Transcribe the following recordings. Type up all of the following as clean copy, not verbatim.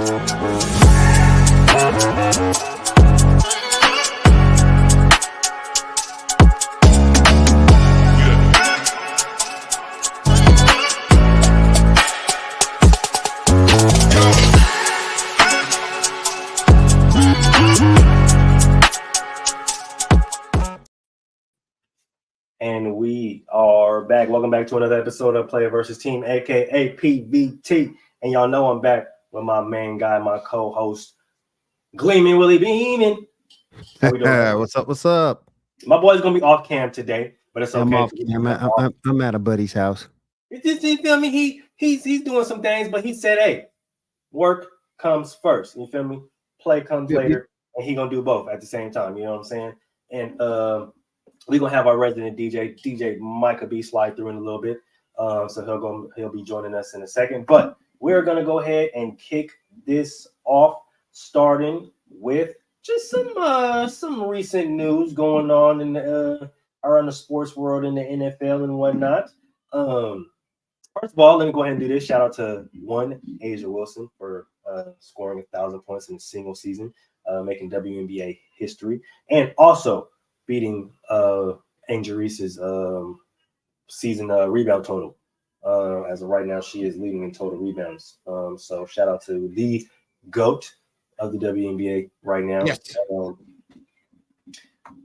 And we are back. Welcome back to another episode of Player versus Team, aka PVT. And y'all know I'm back with my main guy, my co-host, Gleaming Willie Beaming. How we doing? What's up? What's up? My boy's gonna be off cam today, but it's okay. I'm at a buddy's house. It's just, you feel me? He's doing some things, but he said, "Hey, work comes first." You feel me? Play comes later, and he gonna do both at the same time. You know what I'm saying? And we're gonna have our resident DJ Micah B slide through in a little bit. So he'll be joining us in a second. But we're gonna go ahead and kick this off, starting with just some recent news going on in the around the sports world in the NFL and whatnot. First of all, let me go ahead and do this. Shout out to one Asia Wilson for scoring 1,000 points in a single season, making WNBA history, and also beating Angel Reese's season rebound total. As of right now, she is leading in total rebounds. So shout out to the GOAT of the WNBA right now. Yes.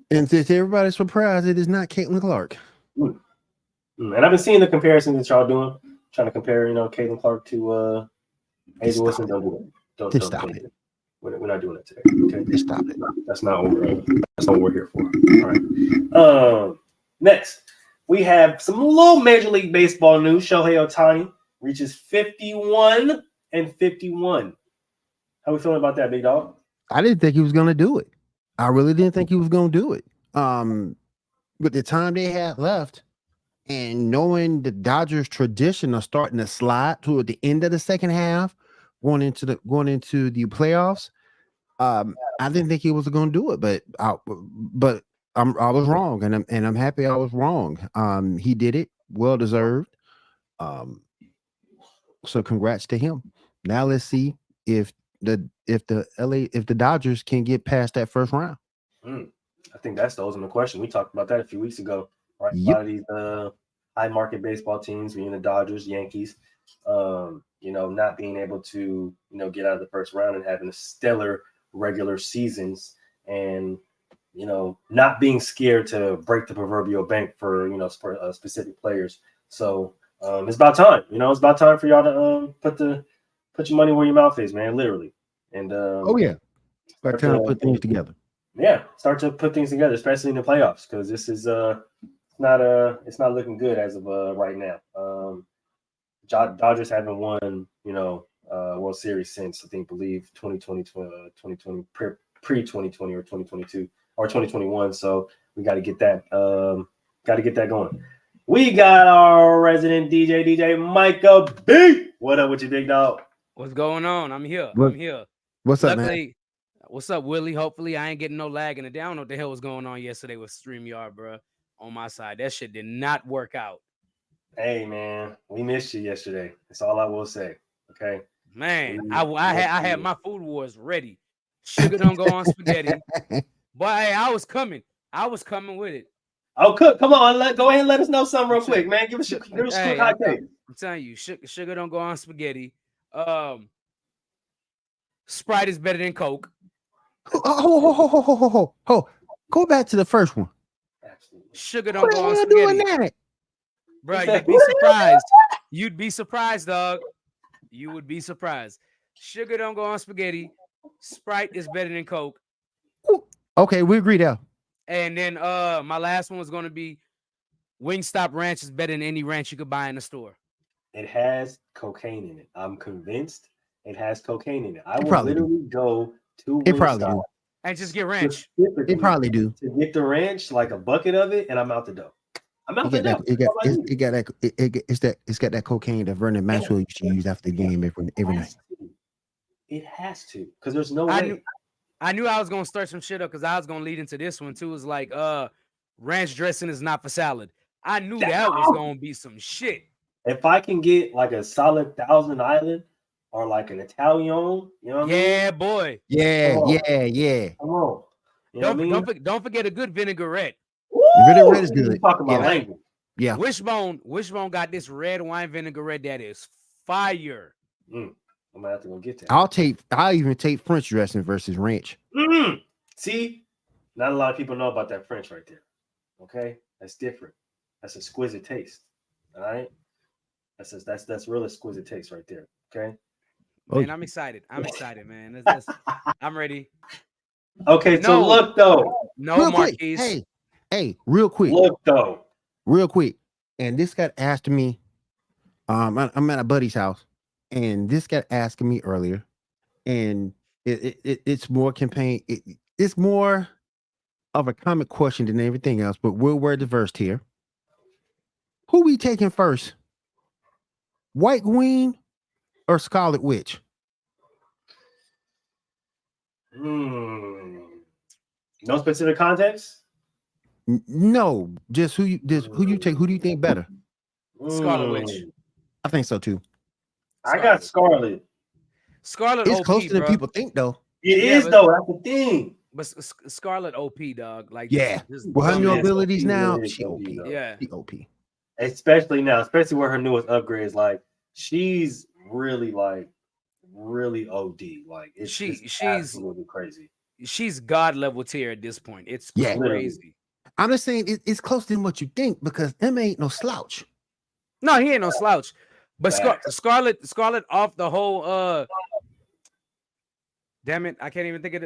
And to everybody's surprise, it is not Caitlin Clark. And I've been seeing the comparisons that y'all doing, trying to compare, Caitlin Clark to Asia Wilson. Don't do it. Don't stop it. We're not doing it today. Okay, just stop it. That's not what we're here for. All right. Next, we have some little Major League Baseball news. Shohei Ohtani reaches 51 and 51. How we feeling about that, big dog? I didn't think he was going to do it. I really didn't think he was going to do it. With the time they had left, and knowing the Dodgers' tradition of starting to slide toward the end of the second half, going into the playoffs, I didn't think he was going to do it. But I was wrong, and I'm happy I was wrong. He did it, well deserved. So congrats to him. Now let's see if the Dodgers can get past that first round. I think that's the ultimate question. We talked about that a few weeks ago, right? Yep. A lot of these high market baseball teams, being the Dodgers, Yankees, not being able to, get out of the first round and having stellar regular seasons, and not being scared to break the proverbial bank for specific players. So it's about time. It's about time for y'all to put your money where your mouth is, man, literally. And start trying to put things together. Yeah, start to put things together, especially in the playoffs, because this is it's not looking good as of right now. Dodgers haven't won World Series since I believe 2020 pre-2020 or 2022 or 2021. So we got to get that going. We got our resident DJ Micah B. What up with you, big dog? What's going on? I'm here. What's up, man? What's up, Willie? Hopefully I ain't getting no lag in the down. I don't know what the hell was going on yesterday with StreamYard, bro. On my side, that shit did not work out. Hey, man, we missed you yesterday. That's all I will say. Okay, man, I had my food wars ready. Sugar don't go on spaghetti, but hey, I was coming with it. Oh, come on, go ahead and let us know something real quick, man. Give us a quick hot take. I'm telling you, sugar don't go on spaghetti. Sprite is better than Coke. Oh, go back to the first one. Sugar don't go on spaghetti. Doing that? Bro, you'd be surprised. You'd be surprised, dog. You would be surprised. Sugar don't go on spaghetti. Sprite is better than Coke. Okay, we agree there. And then my last one was going to be Wingstop Ranch is better than any ranch you could buy in the store. It has cocaine in it. I'm convinced it has cocaine in it. I will literally go to Wingstop and just get ranch. It probably do. To get the ranch, like a bucket of it, and I'm out the door. I'm out the door. It's got that cocaine that Vernon Maxwell used to use after the game every night. It has to, because there's no way. I knew I was gonna start some shit up because I was gonna lead into this one too. It's like ranch dressing is not for salad. I knew that was gonna be some shit. If I can get like a solid Thousand Island or like an Italian. You know what I mean? Yeah, boy. Yeah, Come on. yeah. Come on. You know what I mean? Don't forget a good vinaigrette. Vinaigrette is good. You talking Yeah. about language. Yeah. Wishbone got this red wine vinaigrette that is fire. I'm gonna have to go get that. I'll even take French dressing versus ranch. See, not a lot of people know about that French right there. Okay, that's different. That's exquisite taste. All right, that's real exquisite taste right there. Okay. Man, I'm excited. Man. I'm ready. Okay, so look though. No, real Marquise. Quick. Hey, real quick. Look though. Real quick. And this got asked to me. I'm at a buddy's house, and this got asked me earlier, and it's more campaign. It's more of a common question than everything else, but we're diverse here. Who we taking first? White Queen or Scarlet Witch? No specific context. No, just who you take. Who do you think better? Scarlet Witch. I think so too. I got Scarlet. Scarlet It's OP, closer than bro. people think, though. It is though. That's the thing. But Scarlet OP, dog. Like Yeah, this with her new dumbass abilities OP now, really is she OP. though. Yeah. She OP. Especially now, especially with her newest upgrades, like she's really really OD. Like she's absolutely crazy. She's God level tier at this point. It's Yeah. crazy. I'm just saying it's closer than what you think because Emma ain't no slouch. No, he ain't no slouch. But Facts. Scarlet off the whole damn it, I can't even think of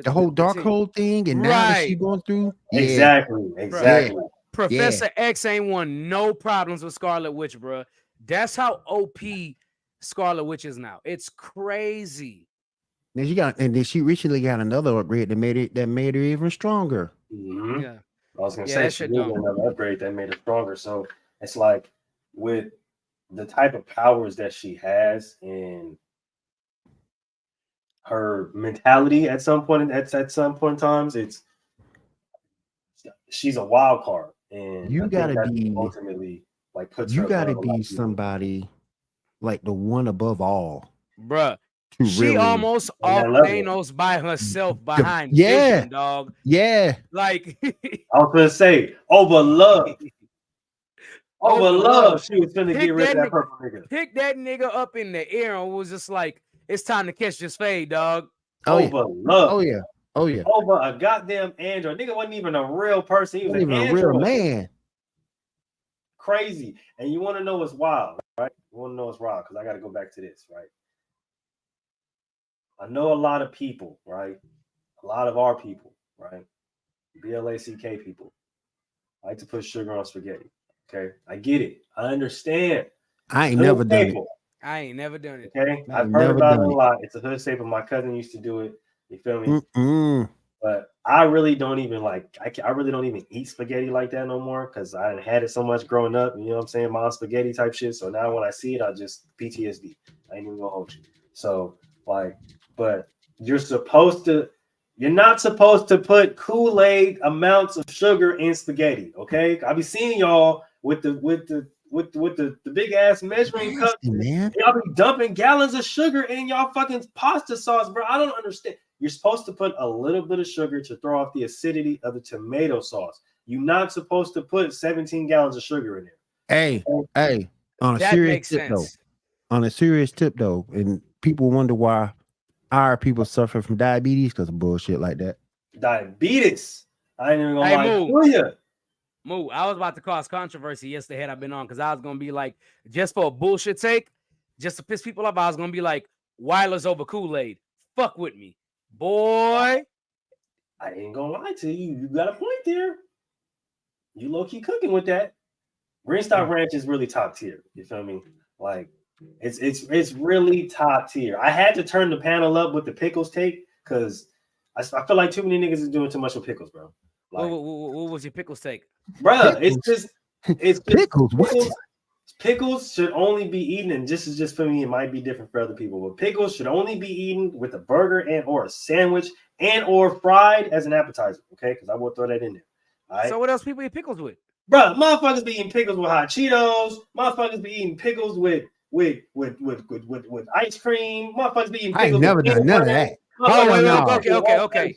The whole Darkhold thing, and now that she Right. going through, Exactly. Professor X ain't won no problems with Scarlet Witch, bro. That's how OP Scarlet Witch is now. It's crazy. Then she recently got another upgrade that made her even stronger. Mm-hmm. Yeah. I was gonna Yeah, say that she shit did dumb. another upgrade that made her stronger. So it's like with the type of powers that she has and her mentality at some point in times, she's a wild card, and You I think gotta that's be ultimately like puts You her gotta above a lot be of people. somebody like the one above all. Bruh. To She really, almost On off that level. Thanos by herself behind yeah. Vision, dog. Yeah. Like I was gonna say over love. Over love, she was finna Pick get rid of that that purple nigga. Pick that nigga up in the air and was just like, it's time to catch this fade, dog. Over love. Oh yeah. Over a goddamn android. Nigga wasn't even a real person. He was Wasn't an even a android. real man. Crazy. And you want to know what's wild, right? You want to know what's wild because I got to go back to this, right? I know a lot of people, right? A lot of our people, right? BLACK people like to put sugar on spaghetti. Okay, I get it. I understand. I ain't never done it. I ain't never done it. Okay, I've I've heard never about it done a it. lot. It's a hood staple. My cousin used to do it. You feel me? Mm-mm. But I really don't even like. I really don't even eat spaghetti like that no more because I hadn't had it so much growing up. You know what I'm saying? Mom spaghetti type shit. So now when I see it, I just PTSD. I ain't even gonna hold you. So like, but you're not supposed to put Kool-Aid amounts of sugar in spaghetti. Okay, I be seeing y'all with the big ass measuring cup. Man. Y'all be dumping gallons of sugar in y'all fucking pasta sauce, bro. I don't understand. You're supposed to put a little bit of sugar to throw off the acidity of the tomato sauce. You're not supposed to put 17 gallons of sugar in there. Hey, on a That serious makes tip sense. though, and people wonder why our people suffer from diabetes because of bullshit like that. Diabetes. I ain't even gonna lie Moo. to you. Moo, I was about to cause controversy yesterday had I been on because I was gonna be like, just for a bullshit take, just to piss people off, I was gonna be like, Weiler's over Kool-Aid. Fuck with me. Boy. I ain't gonna lie to you. You got a point there. You low-key cooking with that. Greenstock Ranch is really top tier. You feel me? Like it's really top tier. I had to turn the panel up with the pickles take because I feel like too many niggas is doing too much with pickles, bro. Like, what was your pickles take? bro, it's just Pickles. What? Pickles should only be eaten, and this is just for me. It might be different for other people, but pickles should only be eaten with a burger and or a sandwich and or fried as an appetizer. Okay, because I will throw that in there. All right. So what else people eat pickles with? Bro, motherfuckers be eating pickles with hot Cheetos. Motherfuckers be eating pickles with with ice cream. Motherfuckers be eating I ain't pickles. never with done none of peanut that. butter. Oh, wait, no. okay.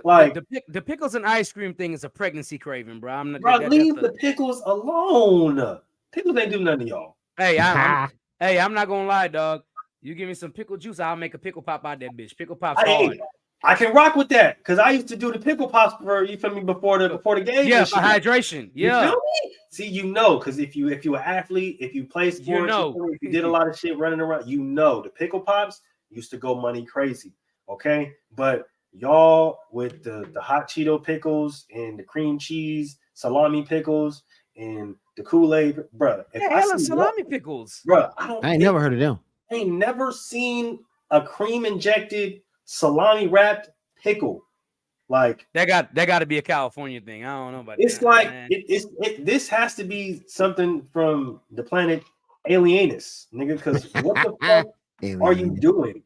Like, The pickles and ice cream thing is a pregnancy craving, bro. I'm not. bro, leave the pickles alone. Pickles ain't do nothing to y'all. Hey, I'm not gonna lie, dog. You give me some pickle juice, I'll make a pickle pop out that bitch. Pickle pop's hard. I can rock with that because I used to do the pickle pops for you feel me before the game. Yeah, and for shit. hydration. Yeah. You feel me? See, because if you're an athlete, if you play sports, if you did a lot of shit running around, the pickle pops used to go money crazy. Okay, but y'all with the hot Cheeto pickles and the cream cheese salami pickles and the Kool-Aid, bro. Salami pickles, bro. I ain't never heard of them. I ain't never seen a cream injected salami wrapped pickle. Like that got to be a California thing. I don't know about it's that. Like this has to be something from the planet Alienus, nigga. Because what the fuck are you doing?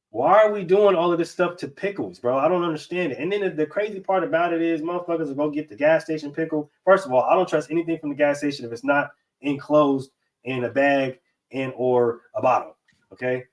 Why are we doing all of this stuff to pickles, bro? I don't understand it. And then the crazy part about it is motherfuckers will go get the gas station pickle. First of all, I don't trust anything from the gas station if it's not enclosed in a bag and or a bottle. Okay.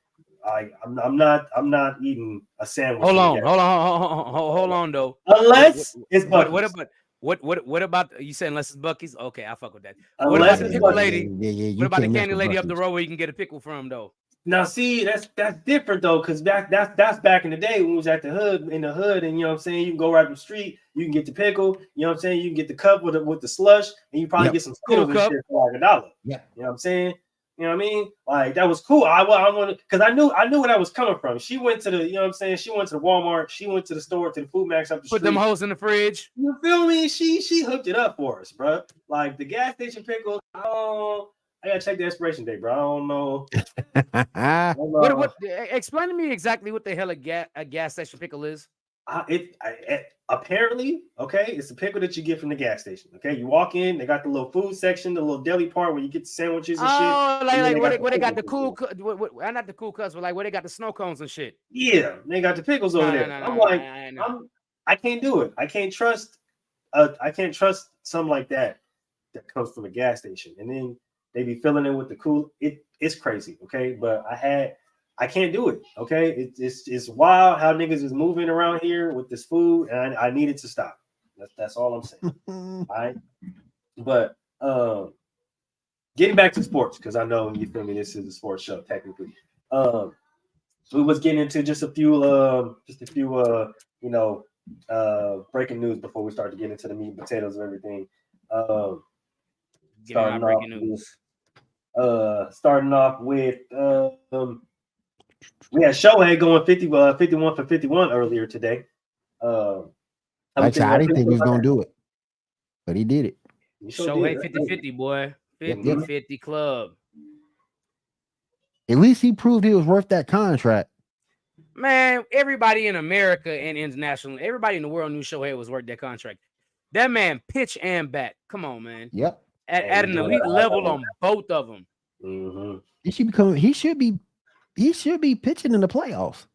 I'm not eating a sandwich. Hold on though. Unless it's Buc-ee's. What about you said unless it's Buc-ee's? Okay, I fuck with that. Unless what about the pickle Buc-ee's. lady? What about the candy lady up the road where you can get a pickle from though? Now see, that's different though, because that's back in the day when we was at the hood, and you know what I'm saying, you can go right up the street, you can get the pickle, you know what I'm saying, you can get the cup with the slush, and you probably get some Skittles and shit for like $1. Yeah. You know what I'm saying? You know what I mean? Like that was cool. I wanted because I knew where that was coming from. She went to the, you know what I'm saying? She went to the Walmart. She went to the store to the Food Max up the street. Put them hoes in the fridge. You feel me? She hooked it up for us, bro. Like the gas station pickles. Oh, I gotta check the expiration date, bro. I don't know. What? Explain to me exactly what the hell a gas station pickle is. Apparently, okay, it's a pickle that you get from the gas station. Okay, you walk in, they got the little food section, the little deli part where you get the sandwiches and shit. Oh, like where they got the cool, not the cool cuts, but like where they got the snow cones and shit. Yeah, they got the pickles over there. I'm like, I can't do it. I can't trust something like that comes from a gas station, and then they be filling it with the cool. It's crazy, okay, but I can't do it. Okay, it's wild how niggas is moving around here with this food, and I need it to stop. That's all I'm saying. All right, but getting back to sports because I know you feel me. This is a sports show technically. We was getting into just a few breaking news before we start to get into the meat and potatoes of everything. Starting off with we had Shohei going 51 for 51 earlier today. I didn't think he was gonna do it, but he did it. Shohei 50-50, boy. 50-50 club. At least he proved he was worth that contract. Man, everybody in America and internationally, everybody in the world knew Shohei was worth that contract. That man pitch and bat. Come on, man. Yep. At an elite level on both of them. Mm-hmm. He should be pitching in the playoffs.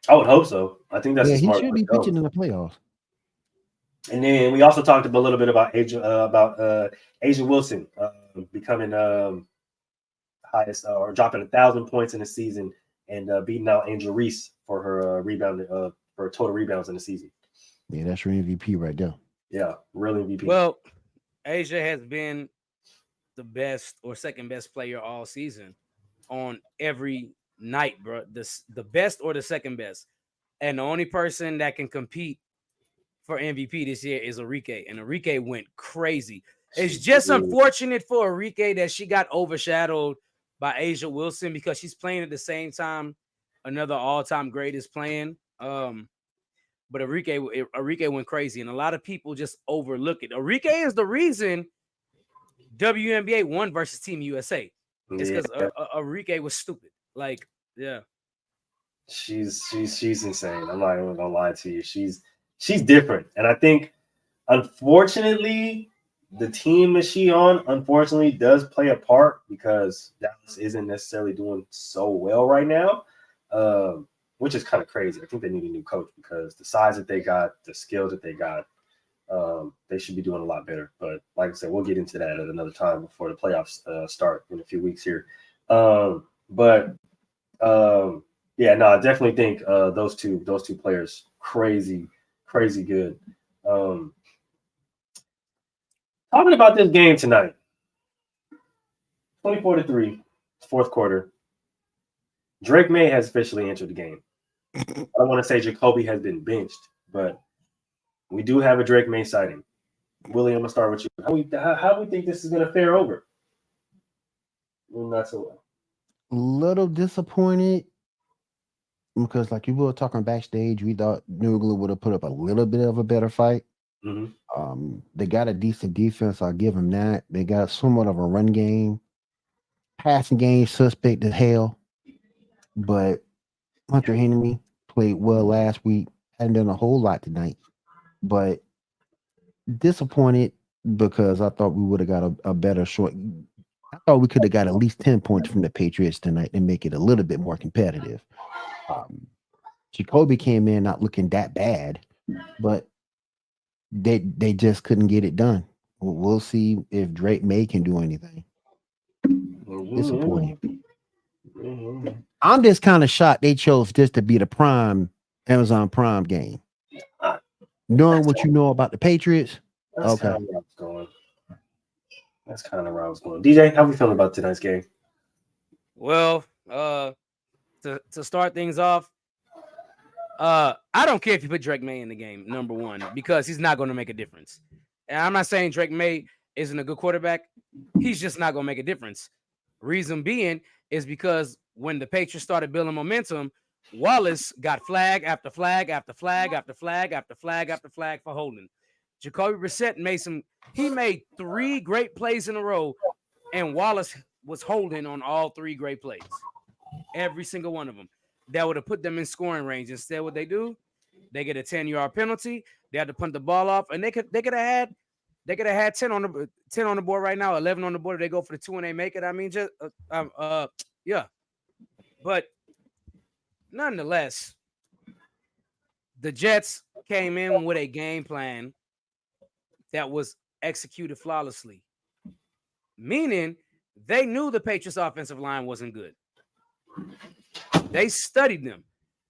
I would hope so. I think that's he should be pitching in the playoffs. And then we also talked a little bit about Asia Wilson becoming highest or dropping 1,000 points in the season and beating out Angel Reese for her for total rebounds in the season. Yeah, that's your MVP right there. Yeah, real MVP. Well, Asia has been the best or second best player all season on every night, bro. The best or the second best. And the only person that can compete for MVP this year is Enrique. And Enrique went crazy. It's just unfortunate for Enrique that she got overshadowed by Asia Wilson because she's playing at the same time another all-time great is playing. But Enrique went crazy, and a lot of people just overlook it. Enrique is the reason WNBA won versus Team USA. It's because Enrique was stupid. Like, yeah, she's insane. I'm not even gonna lie to you. She's different, and I think, unfortunately, the team that she on, unfortunately, does play a part because Dallas isn't necessarily doing so well right now. Which is kind of crazy. I think they need a new coach because the size that they got, the skills that they got, They should be doing a lot better. But like I said, we'll get into that at another time before the playoffs start in a few weeks here. Yeah, no, I definitely think those two players crazy good. Talking about this game tonight, 24-3, fourth quarter. Drake May has officially entered the game. I don't want to say Jacoby has been benched, but we do have a Drake May sighting. Willie, I'm gonna start with you. How do we think this is gonna fare over? Not so well. A little disappointed because, like you were talking backstage, we thought New England would have put up a little bit of a better fight. Mm-hmm. They got a decent defense. I'll give them that. They got somewhat of a run game. Passing game suspect as hell. But Hunter Henry played well last week. Hadn't done a whole lot tonight. But disappointed because I thought we would have got a better short. I thought we could have got at least 10 points from the Patriots tonight and make it a little bit more competitive. Jacoby came in not looking that bad, but they just couldn't get it done. We'll see if Drake May can do anything. Disappointing. I'm just kind of shocked they chose this to be the Amazon Prime game. Knowing what you know about the Patriots, that's kind of where I was going. That's kind of where I was going. DJ, how we feeling about tonight's game? Well, to start things off, I don't care if you put Drake May in the game, number one, because he's not going to make a difference. And I'm not saying Drake May isn't a good quarterback. He's just not going to make a difference. Reason being is because when the Patriots started building momentum, Wallace got flag after flag after flag after flag after flag after flag for holding. Jacoby Brissett made 3 great plays in a row, and Wallace was holding on all 3 great plays. Every single one of them. That would have put them in scoring range. Instead, what they do, they get a 10-yard penalty. They had to punt the ball off, and they could have had 10 on the board right now, 11 on the board. If they go for the 2 and they make it. I mean, just yeah. But nonetheless, the Jets came in with a game plan that was executed flawlessly, meaning they knew the Patriots' offensive line wasn't good. They studied them.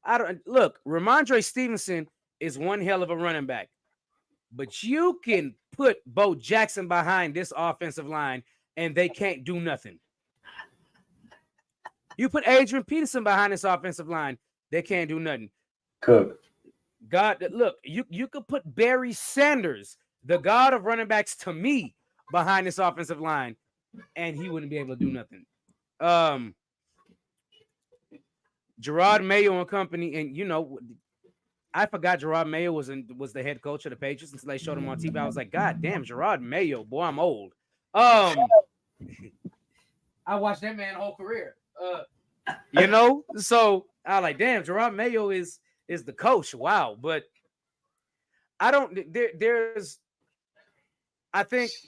Ramondre Stevenson is one hell of a running back, but you can put Bo Jackson behind this offensive line and they can't do nothing. You put Adrian Peterson behind this offensive line, they can't do nothing. Cook. God, look, you could put Barry Sanders, the god of running backs, to me, behind this offensive line, and he wouldn't be able to do nothing. Gerard Mayo and company, and I forgot Gerard Mayo was the head coach of the Patriots until they showed him on TV. I was like, God damn, Gerard Mayo, boy, I'm old. I watched that man whole career. So I was like, damn, Gerard Mayo is the coach. Wow. But I think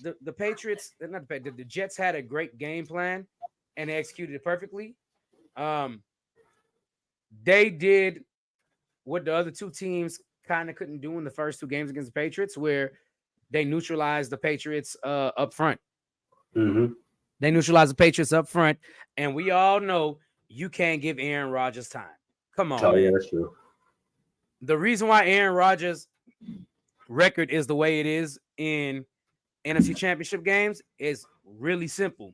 the Patriots, the Jets had a great game plan and they executed it perfectly. They did what the other 2 teams kind of couldn't do in the first 2 games against the Patriots, where they neutralized the Patriots up front. Mm-hmm. They neutralized the Patriots up front, and we all know you can't give Aaron Rodgers time. Come on, man. Yeah, that's true. The reason why Aaron Rodgers' record is the way it is in NFC Championship games is really simple.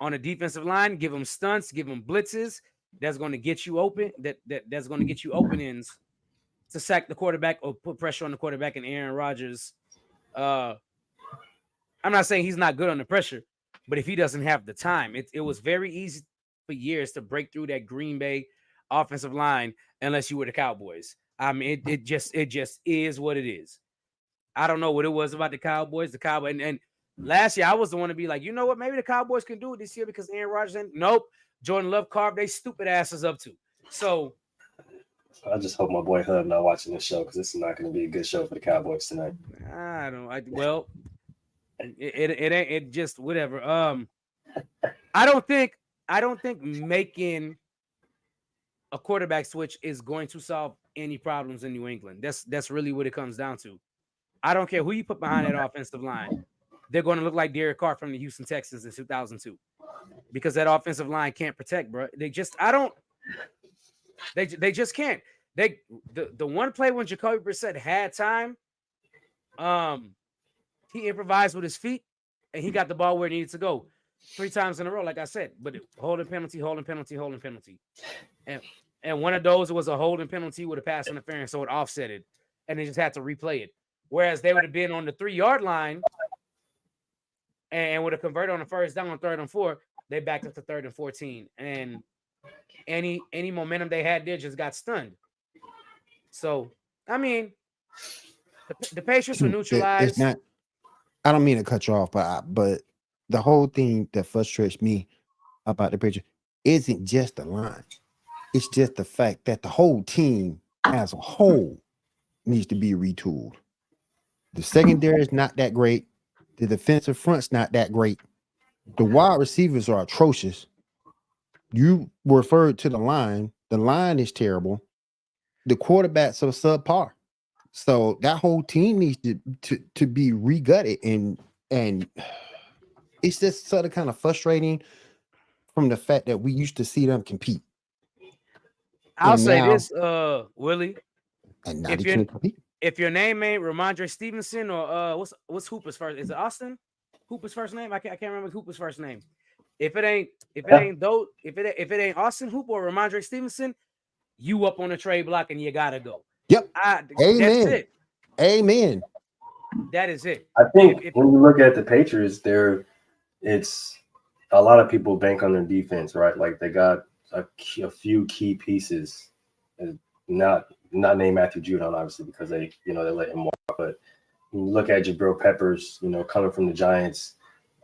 On a defensive line, give them stunts, give them blitzes. That's going to get you open. That's going to get you openings to sack the quarterback or put pressure on the quarterback. And Aaron Rodgers, I'm not saying he's not good under pressure, but if he doesn't have the time, it was very easy for years to break through that Green Bay offensive line unless you were the Cowboys. I mean, it just is what it is. I don't know what it was about the Cowboys. And last year I was the one to be like, you know what? Maybe the Cowboys can do it this year because Aaron Rodgers. Nope. Jordan Love carved they stupid asses up too. So I just hope my boy Hub not watching this show because this is not going to be a good show for the Cowboys tonight. It ain't. It just whatever. I don't think making a quarterback switch is going to solve any problems in New England. That's really what it comes down to. I don't care who you put behind that offensive line. They're going to look like Derek Carr from the Houston Texans in 2002 because that offensive line can't protect, bro. They just just can't. The one play when Jacoby Brissett had time, he improvised with his feet and he got the ball where it needed to go 3 times in a row, like I said. But holding penalty. And one of those was a holding penalty with a pass interference, so it offset it, and they just had to replay it. Whereas they would have been on the 3-yard line and would have converted on the first down on 3rd and 4. They backed up to 3rd and 14, and any momentum they had there just got stunned. So I mean, the Patriots were neutralized. It's not. I don't mean to cut you off, but the whole thing that frustrates me about the Patriots isn't just the line. It's just the fact that the whole team as a whole needs to be retooled. The secondary is not that great. The defensive front's not that great. The wide receivers are atrocious. You referred to the line. The line is terrible. The quarterbacks are subpar. So that whole team needs to be regutted, and it's just sort of kind of frustrating from the fact that we used to see them compete. I'll say this, Willie. And now they can't compete. If your name ain't Ramondre Stevenson or what's Hooper's first? Is it Austin? Hooper's first name? I can't remember Hooper's first name. If it ain't Austin Hooper or Ramondre Stevenson, you up on the trade block and you gotta go. Yep. Amen. That's it. Amen. That is it. I think when you look at the Patriots, it's a lot of people bank on their defense, right? Like they got a few key pieces, not named Matthew Judon, obviously, because they let him walk. But when you look at Jabril Peppers, coming from the Giants,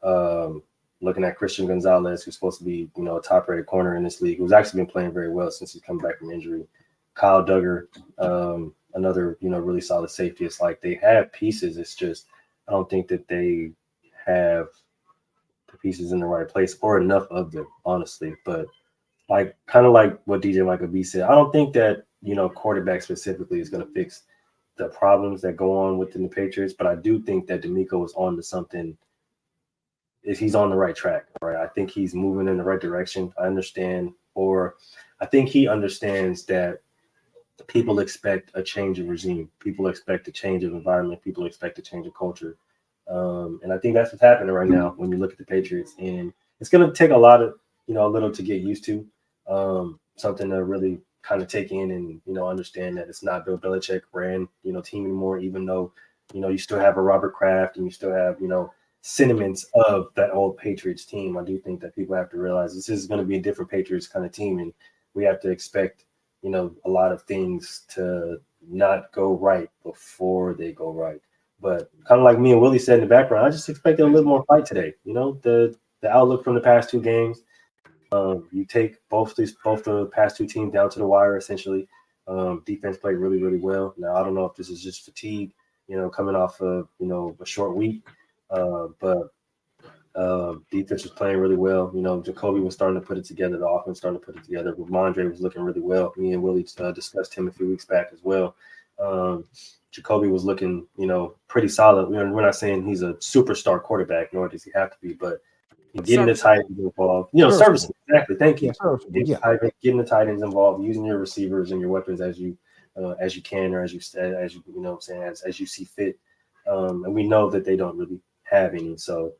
looking at Christian Gonzalez, who's supposed to be, a top-rated corner in this league, who's actually been playing very well since he's come back from injury. Kyle Duggar, another, really solid safety. It's like they have pieces. It's just I don't think that they have the pieces in the right place or enough of them, honestly. But kind of like what DJ Michael B said, I don't think that, quarterback specifically is going to fix the problems that go on within the Patriots. But I do think that DeMeco is on to something. He's on the right track, right? I think he's moving in the right direction. I think he understands that people expect a change of regime. People expect a change of environment. People expect a change of culture. And I think that's what's happening right now when you look at the Patriots. And it's going to take a little to get used to, something to really kind of take in and, understand that it's not Bill Belichick ran, team anymore, even though, you still have a Robert Kraft and you still have, sentiments of that old Patriots team. I do think that people have to realize this is going to be a different Patriots kind of team, and we have to expect, a lot of things to not go right before they go right. But kind of like me and Willie said in the background, I just expected a little more fight today. The outlook from the past 2 games, you take both the past 2 teams down to the wire, essentially. Defense played really, really well. Now, I don't know if this is just fatigue, coming off of, a short week. But defense was playing really well. Jacoby was starting to put it together. The offense starting to put it together. Ramondre was looking really well. Me and Willie discussed him a few weeks back as well. Jacoby was looking, pretty solid. We're not saying he's a superstar quarterback, nor does he have to be, but getting the tight ends involved, servicing. Exactly. Thank you. Getting the tight ends involved, using your receivers and your weapons as you can, or as you said, as you see fit. And we know that they don't really have any. So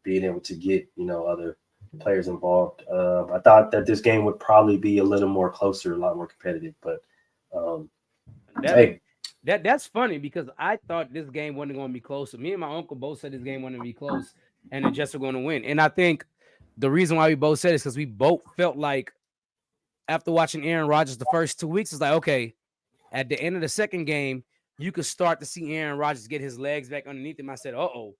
being able to get, other players involved. I thought that this game would probably be a little more closer, a lot more competitive. But that's funny because I thought this game wasn't going to be close. Me and my uncle both said this game wasn't going to be close and the Jets were going to win. And I think the reason why we both said it is because we both felt like after watching Aaron Rodgers the first 2 weeks, it's like, okay, at the end of the second game, you could start to see Aaron Rodgers get his legs back underneath him. I said, uh-oh.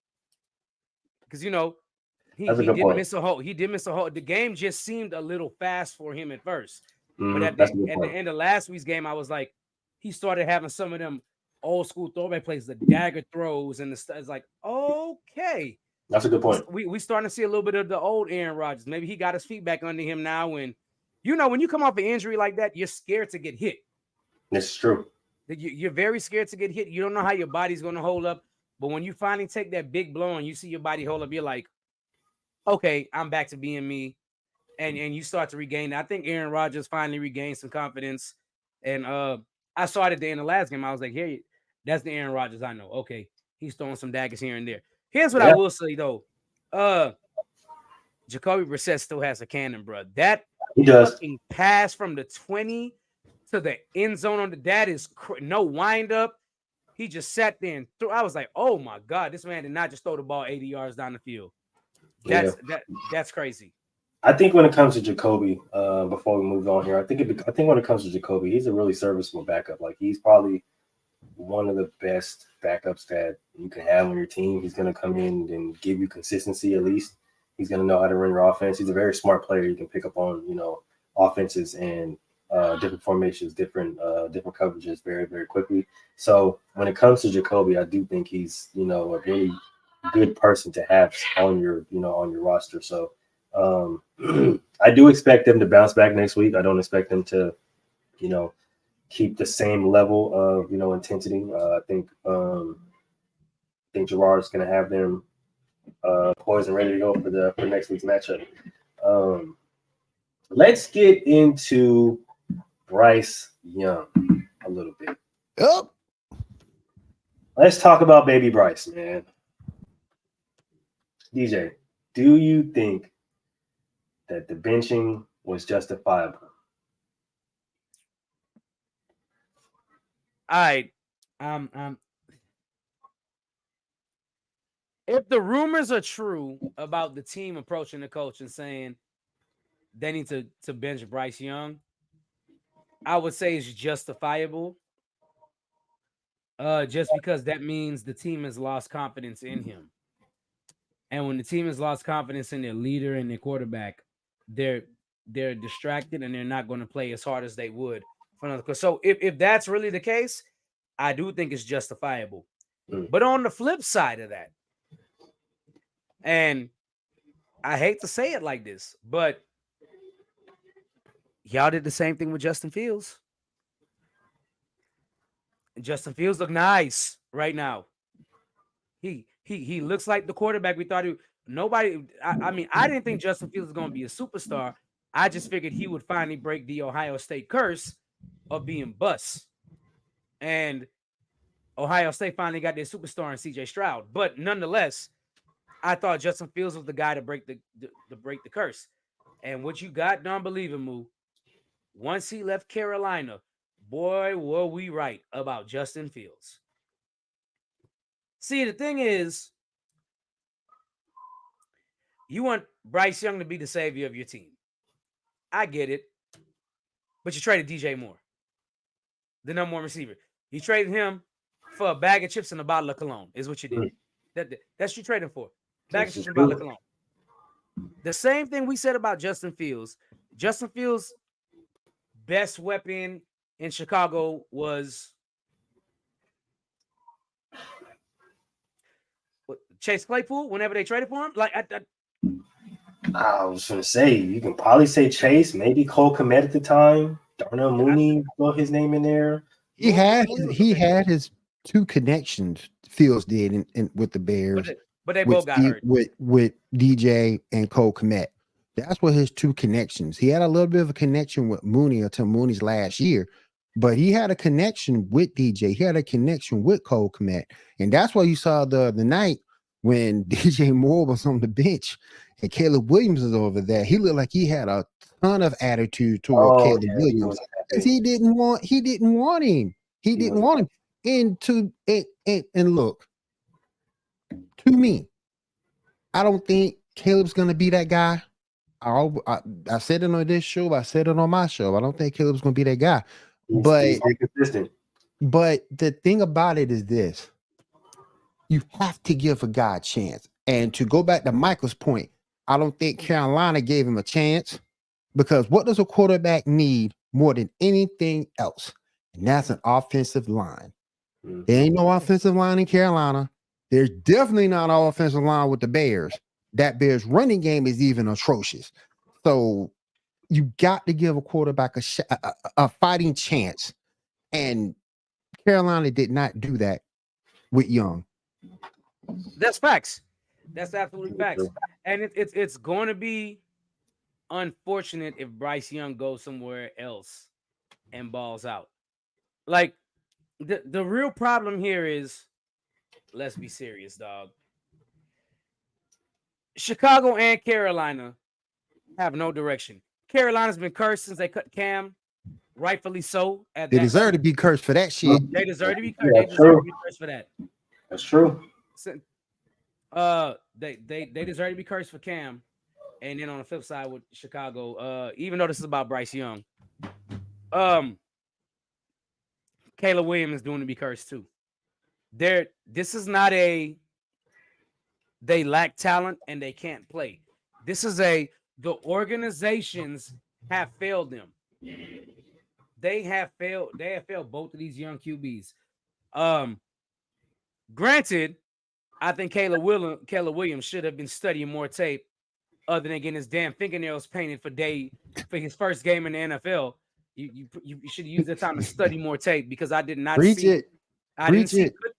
Because, he did miss a hole. He did miss a hole. The game just seemed a little fast for him at first. But at the end of last week's game, I was like, he started having some of them old school throwback plays, the dagger throws, and it's like, okay. That's a good point. We starting to see a little bit of the old Aaron Rodgers. Maybe he got his feet back under him now. And, when you come off an injury like that, you're scared to get hit. It's true. You're very scared to get hit. You don't know how your body's going to hold up. But when you finally take that big blow and you see your body hold up, you're like, okay, I'm back to being me. And you start to regain. I think Aaron Rodgers finally regained some confidence. And I saw it at the end of the last game. I was like, hey, that's the Aaron Rodgers I know. Okay, he's throwing some daggers here and there. Here's what I will say, though. Jacoby Brissett still has a cannon, bro. That he does. fucking pass from the 20 to the end zone that is no wind up. He just sat there and threw. I was like, oh my God, this man did not just throw the ball 80 yards down the field. That's crazy. I think when it comes to Jacoby, before we move on here, I think when it comes to Jacoby, he's a really serviceable backup. Like, he's probably one of the best backups that you can have on your team. He's going to come in and give you consistency at least. He's going to know how to run your offense. He's a very smart player. You can pick up on, offenses and different formations, different coverages very, very quickly. So when it comes to Jacoby, I do think he's, a really good person to have on your roster. So I do expect them to bounce back next week. I don't expect them to, keep the same level of, intensity. I think Gerard's going to have them poised and ready to go for next week's matchup. Let's get into Bryce Young a little bit. Oh. Let's talk about baby Bryce, man. DJ, do you think that the benching was justifiable? All right. If the rumors are true about the team approaching the coach and saying they need to bench Bryce Young, I would say it's justifiable. Just because that means the team has lost confidence in him. And when the team has lost confidence in their leader and their quarterback, they're distracted and they're not going to play as hard as they would for another. So if that's really the case, I do think it's justifiable. But on the flip side of that, and I hate to say it like this, but y'all did the same thing with Justin Fields. Justin Fields look nice right now. He looks like the quarterback we thought he. Nobody. I mean, I didn't think Justin Fields was going to be a superstar. I just figured he would finally break the Ohio State curse of being bust, and Ohio State finally got their superstar in C.J. Stroud. But nonetheless, I thought Justin Fields was the guy to break the curse. And what you got, don't believe him, Moo. Once he left Carolina, boy, were we right about Justin Fields. See, the thing is, you want Bryce Young to be the savior of your team. I get it. But you traded DJ Moore, the number one receiver. You traded him for a bag of chips and a bottle of cologne, is what you did. That's what you traded for. Bag of chips and a bottle of cologne. The same thing we said about Justin Fields. Justin Fields' best weapon in Chicago was Chase Claypool whenever they traded for him. Like I was going to say, you can probably say Chase, maybe Cole Kmet at the time. Darnell Mooney, throw his name in there. He had his two connections. Fields did in with the Bears, but they both got hurt with DJ and Cole Kmet. That's what his two connections. He had a little bit of a connection with Mooney until Mooney's last year, but he had a connection with DJ. He had a connection with Cole Kmet, and that's why you saw the other night when DJ Moore was on the bench and Caleb Williams was over there. He looked like he had a ton of attitude toward Caleb Williams because he didn't want him. He didn't want him. And look, to me, I don't think Caleb's gonna be that guy. I said it on this show. I said it on my show. I don't think Caleb's gonna be that guy. But consistent. But the thing about it is this: you have to give a guy a chance. And to go back to Michael's point, I don't think Carolina gave him a chance because what does a quarterback need more than anything else? And that's an offensive line. There ain't no offensive line in Carolina. There's definitely not an offensive line with the Bears. That Bears running game is even atrocious. So you got to give a quarterback a fighting chance. And Carolina did not do that with Young. That's facts. That's absolutely facts. And it's going to be unfortunate if Bryce Young goes somewhere else and balls out. Like the real problem here is, let's be serious, dog. Chicago and Carolina have no direction. Carolina's been cursed since they cut Cam, rightfully so. They deserve to be cursed for that shit. They deserve to be cursed. Yeah, they deserve to be cursed for that. That's true. They deserve to be cursed for Cam. And then on the flip side with Chicago, even though this is about Bryce Young, Caleb Williams is doing to be cursed too. This is not they lack talent and they can't play. This is the organizations have failed them. They have failed both of these young QBs. Granted, I think Caleb Williams should have been studying more tape other than getting his damn fingernails painted for his first game in the NFL. You should use that time to study more tape because I did not see good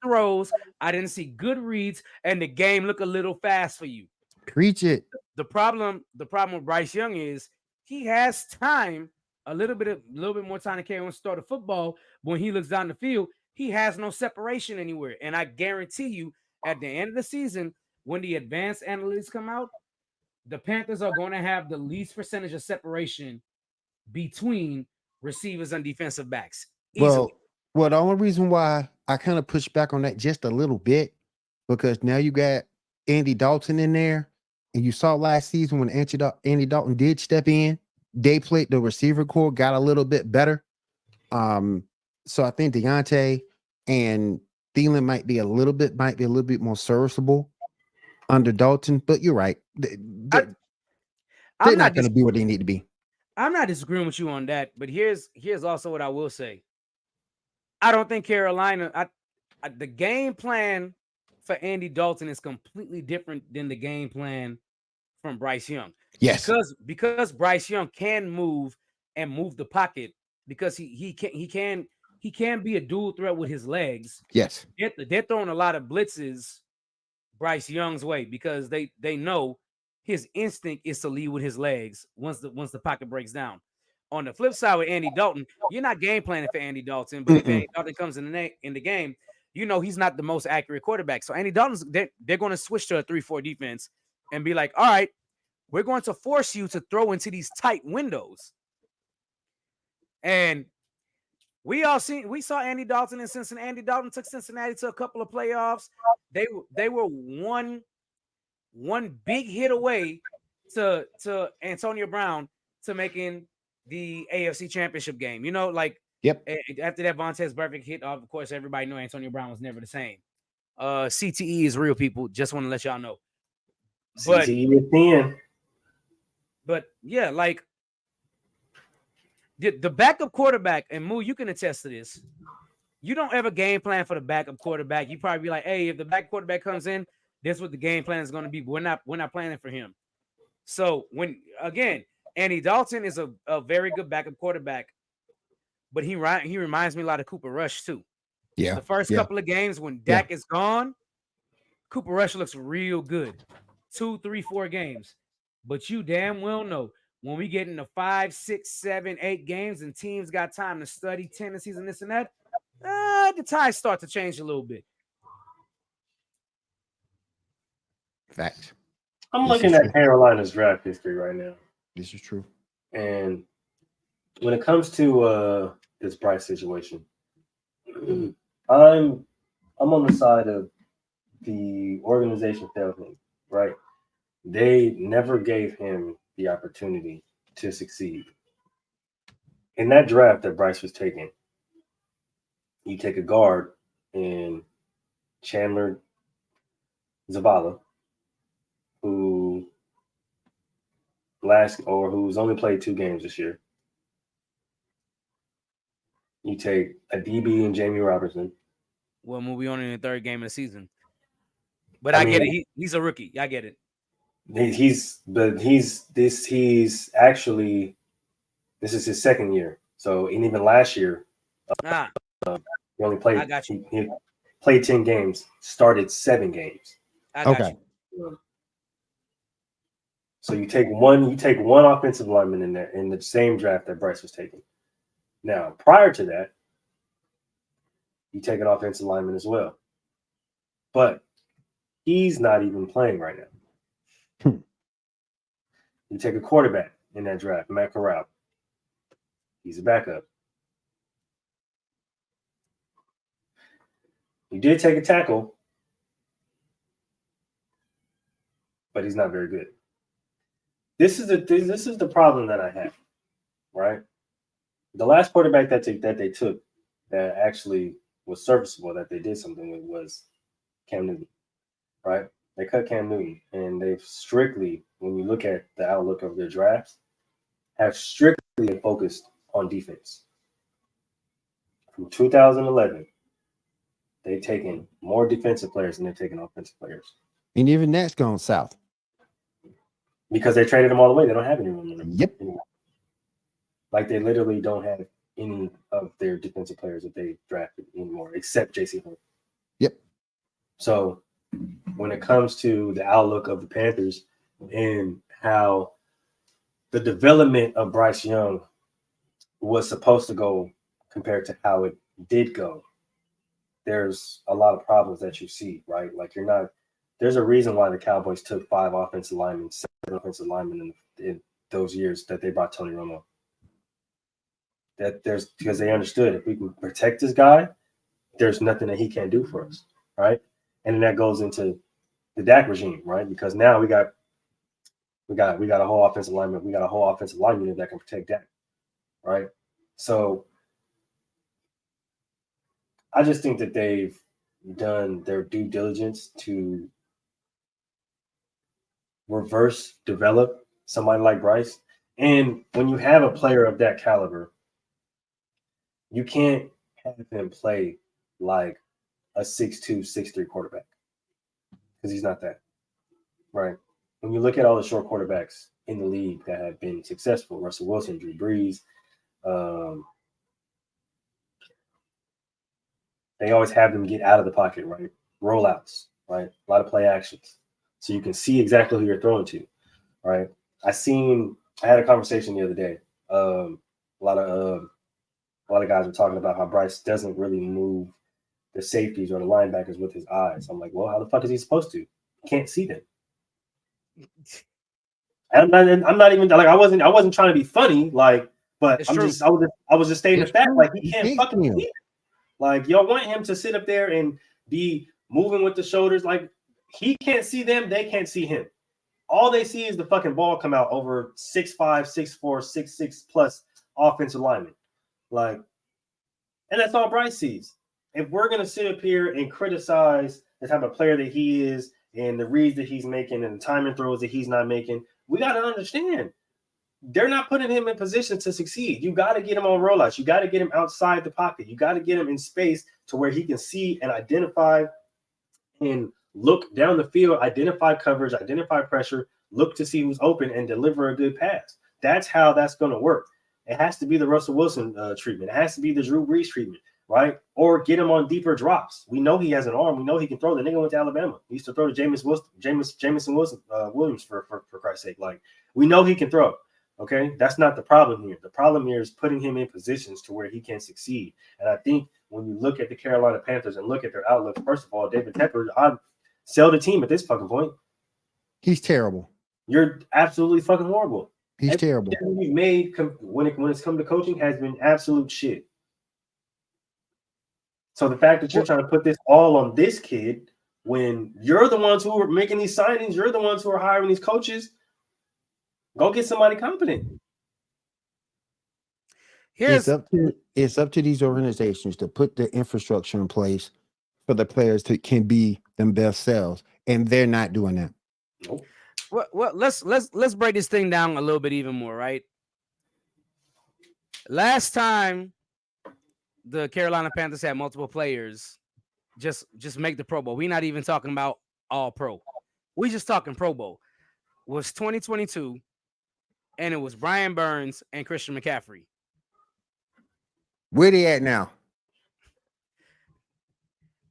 throws. I didn't see good reads, and the game looked a little fast for you. Preach it. The problem with Bryce Young is he has time, a little bit more time to carry on start of football. But when he looks down the field, he has no separation anywhere. And I guarantee you, at the end of the season, when the advanced analytics come out, the Panthers are going to have the least percentage of separation between receivers and defensive backs. Easily. Well, the only reason why I kind of push back on that just a little bit, because now you got Andy Dalton in there, and you saw last season when Andy Dalton did step in, they played the receiver core, got a little bit better. So I think Deontay and Thielen might be a little bit more serviceable under Dalton, but you're right. They're not going to be what they need to be. I'm not disagreeing with you on that, but here's also what I will say. I don't think Carolina, the game plan for Andy Dalton is completely different than the game plan from Bryce Young. Yes. Because Bryce Young can move the pocket because he can be a dual threat with his legs. Yes. They're throwing a lot of blitzes Bryce Young's way because they know his instinct is to lead with his legs once the pocket breaks down. On the flip side with Andy Dalton, you're not game planning for Andy Dalton, but if Andy Dalton comes in the game, you know he's not the most accurate quarterback. So Andy Dalton's they're going to switch to a 3-4 defense and be like, all right, we're going to force you to throw into these tight windows. And we saw Andy Dalton in Cincinnati. Andy Dalton took Cincinnati to a couple of playoffs. They were one big hit away to Antonio Brown to making the AFC Championship game. You know, like yep. After that Vontaze Burfict hit, of course, everybody knew Antonio Brown was never the same. CTE is real, people. Just want to let y'all know. CTE is thin. But yeah, like the backup quarterback, and Moo, you can attest to this. You don't ever game plan for the backup quarterback. You probably be like, hey, if the back quarterback comes in, this is what the game plan is going to be. But we're not planning for him. So Andy Dalton is a very good backup quarterback, but he reminds me a lot of Cooper Rush too. Yeah. The first couple of games when Dak is gone, Cooper Rush looks real good. 2, 3, 4 games. But you damn well know when we get into 5, 6, 7, 8 games and teams got time to study tendencies and this and that, the ties start to change a little bit. Fact. I'm looking at Carolina's draft history right now. This is true. And when it comes to this Bryce situation, I'm on the side of the organization failed him, right? They never gave him the opportunity to succeed. In that draft that Bryce was taking, you take a guard in Chandler Zavala, who's only played 2 games this year. You take a DB in Jamie Robertson. Well, we'll be on in the 3rd game of the season. But I get it. He's a rookie. I get it. This is his 2nd year. So, and even last year, He only played. I got you. He played 10 games, started 7 games. I got Okay. you. So you take one offensive lineman in there in the same draft that Bryce was taking. Now, prior to that, you take an offensive lineman as well. But he's not even playing right now. You take a quarterback in that draft, Matt Corral. He's a backup. You did take a tackle, but he's not very good. This is the problem that I have, right? The last quarterback that they took that actually was serviceable, that they did something with, was Cam Newton, right? They cut Cam Newton, and they've strictly, when you look at the outlook of their drafts, have strictly focused on defense. From 2011, they've taken more defensive players than they've taken offensive players. And even that's gone south. Because they traded them all away. They don't have anyone Yep. anymore. Like, they literally don't have any of their defensive players that they drafted anymore, except J.C. Horn. Yep. So when it comes to the outlook of the Panthers and how the development of Bryce Young was supposed to go compared to how it did go, there's a lot of problems that you see, right? Like, there's a reason why the Cowboys took 5 offensive linemen, 7 offensive linemen in those years that they brought Tony Romo. Because they understood, if we can protect this guy, there's nothing that he can't do for us, right? And then that goes into the Dak regime, right? Because now we got a whole offensive lineman. We got a whole offensive lineman that can protect Dak, right? So I just think that they've done their due diligence to reverse develop somebody like Bryce. And when you have a player of that caliber, you can't have him play like a 6'2", 6'3" quarterback, because he's not that, right? When you look at all the short quarterbacks in the league that have been successful, Russell Wilson, Drew Brees, they always have them get out of the pocket, right? Rollouts, right? A lot of play actions. So you can see exactly who you're throwing to, right? I had a conversation the other day. A lot of guys were talking about how Bryce doesn't really move the safeties or the linebackers with his eyes. I'm like, well, how the fuck is he supposed to? You can't see them. I'm not even like, I wasn't trying to be funny, like, but I was just stating the fact, like, he can't fucking see them. Like, y'all want him to sit up there and be moving with the shoulders, like, he can't see them, they can't see him. All they see is the fucking ball come out over 6'5", 6'4", 6'6" plus offensive linemen. Like, and that's all Bryce sees. If we're gonna sit up here and criticize the type of player that he is and the reads that he's making and the timing throws that he's not making, we gotta understand they're not putting him in position to succeed. You got to get him on rollouts. You got to get him outside the pocket. You got to get him in space to where he can see and identify and look down the field, identify coverage, identify pressure, look to see who's open, and deliver a good pass. That's how that's going to work. It has to be the Russell Wilson treatment. It has to be the Drew Brees treatment, right? Or get him on deeper drops. We know he has an arm. We know he can throw. The nigga went to Alabama. He used to throw to Jameson Williams for Christ's sake. Like, we know he can throw. Okay, that's not the problem here. The problem here is putting him in positions to where he can succeed. And I think when you look at the Carolina Panthers and look at their outlook, first of all, David Tepper, I'd sell the team at this fucking point. He's terrible. You're absolutely fucking horrible. He's terrible. Everything we've made when it's come to coaching has been absolute shit. So the fact that you're trying to put this all on this kid when you're the ones who are making these signings, you're the ones who are hiring these coaches. Go get somebody competent. It's up to these organizations to put the infrastructure in place for the players to can be them best selves, and they're not doing that. Nope. Well, let's break this thing down a little bit even more, right? Last time the Carolina Panthers had multiple players just make the Pro Bowl. We're not even talking about all pro. We just talking Pro Bowl. Was 2022. And it was Brian Burns and Christian McCaffrey. Where they at now?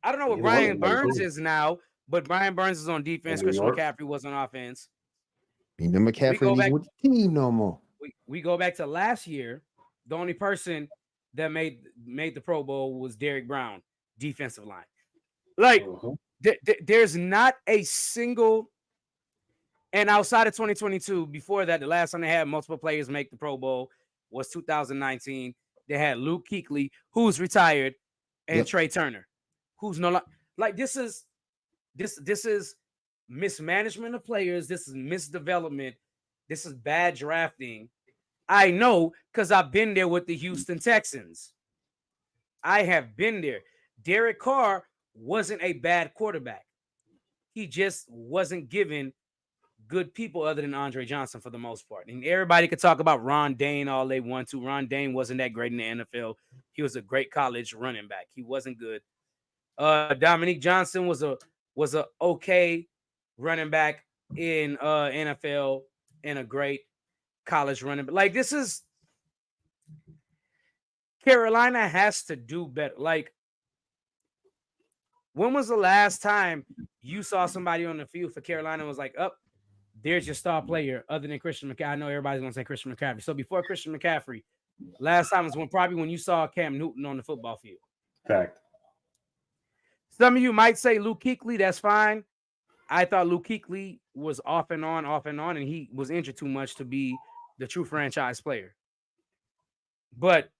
I don't know what Either Brian one of them Burns cool. is now, but Brian Burns is on defense. In New Christian York. McCaffrey was on offense. And then McCaffrey go ain't even back- with the team no more. We go back to last year. The only person that made the Pro Bowl was Derrick Brown, defensive line. Like there's not a single. And outside of 2022, before that, the last time they had multiple players make the Pro Bowl was 2019. They had Luke Kuechly, who's retired, and Trey Turner, who's no like this is mismanagement of players. This is misdevelopment. This is bad drafting. I know because I've been there with the Houston Texans. I have been there. Derek Carr wasn't a bad quarterback. He just wasn't given good people other than Andre Johnson for the most part. And everybody could talk about Ron Dane all they want to. Ron Dane wasn't that great in the NFL. He was a great college running back. He wasn't good. Dominique Johnson was a okay running back in NFL and a great college running back. Like this is Carolina has to do better. Like when was the last time you saw somebody on the field for Carolina and was like, oh, there's your star player other than Christian McCaffrey? I know everybody's going to say Christian McCaffrey. So before Christian McCaffrey, last time was when you saw Cam Newton on the football field. Fact. Some of you might say Luke Kuechly. That's fine. I thought Luke Kuechly was off and on, and he was injured too much to be the true franchise player. But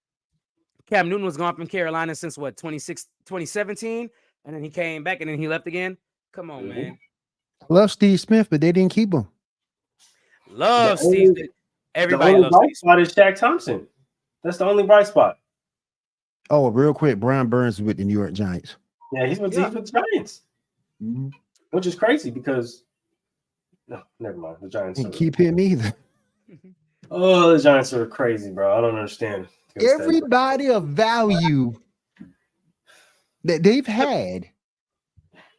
Cam Newton was gone from Carolina since 2017, and then he came back and then he left again. Come on, man. I love Steve Smith, but they didn't keep him. Steve. Everybody loves Steve. The only bright spot is Shaq Thompson. That's the only bright spot. Oh, real quick, Brian Burns is with the New York Giants. Yeah, he's with the Giants, which is crazy because no, never mind. The Giants didn't keep him either. Oh, the Giants are crazy, bro. I don't understand. Everybody of value that they've had,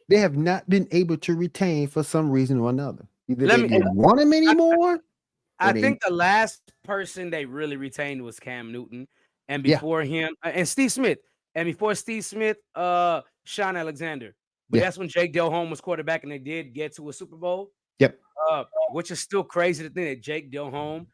they have not been able to retain for some reason or another. Either they didn't want him anymore. I think the last person they really retained was Cam Newton, and before him, and Steve Smith, and before Steve Smith, Sean Alexander. But that's when Jake Delhomme was quarterback, and they did get to a Super Bowl. Yep. Which is still crazy to think that Jake Delhomme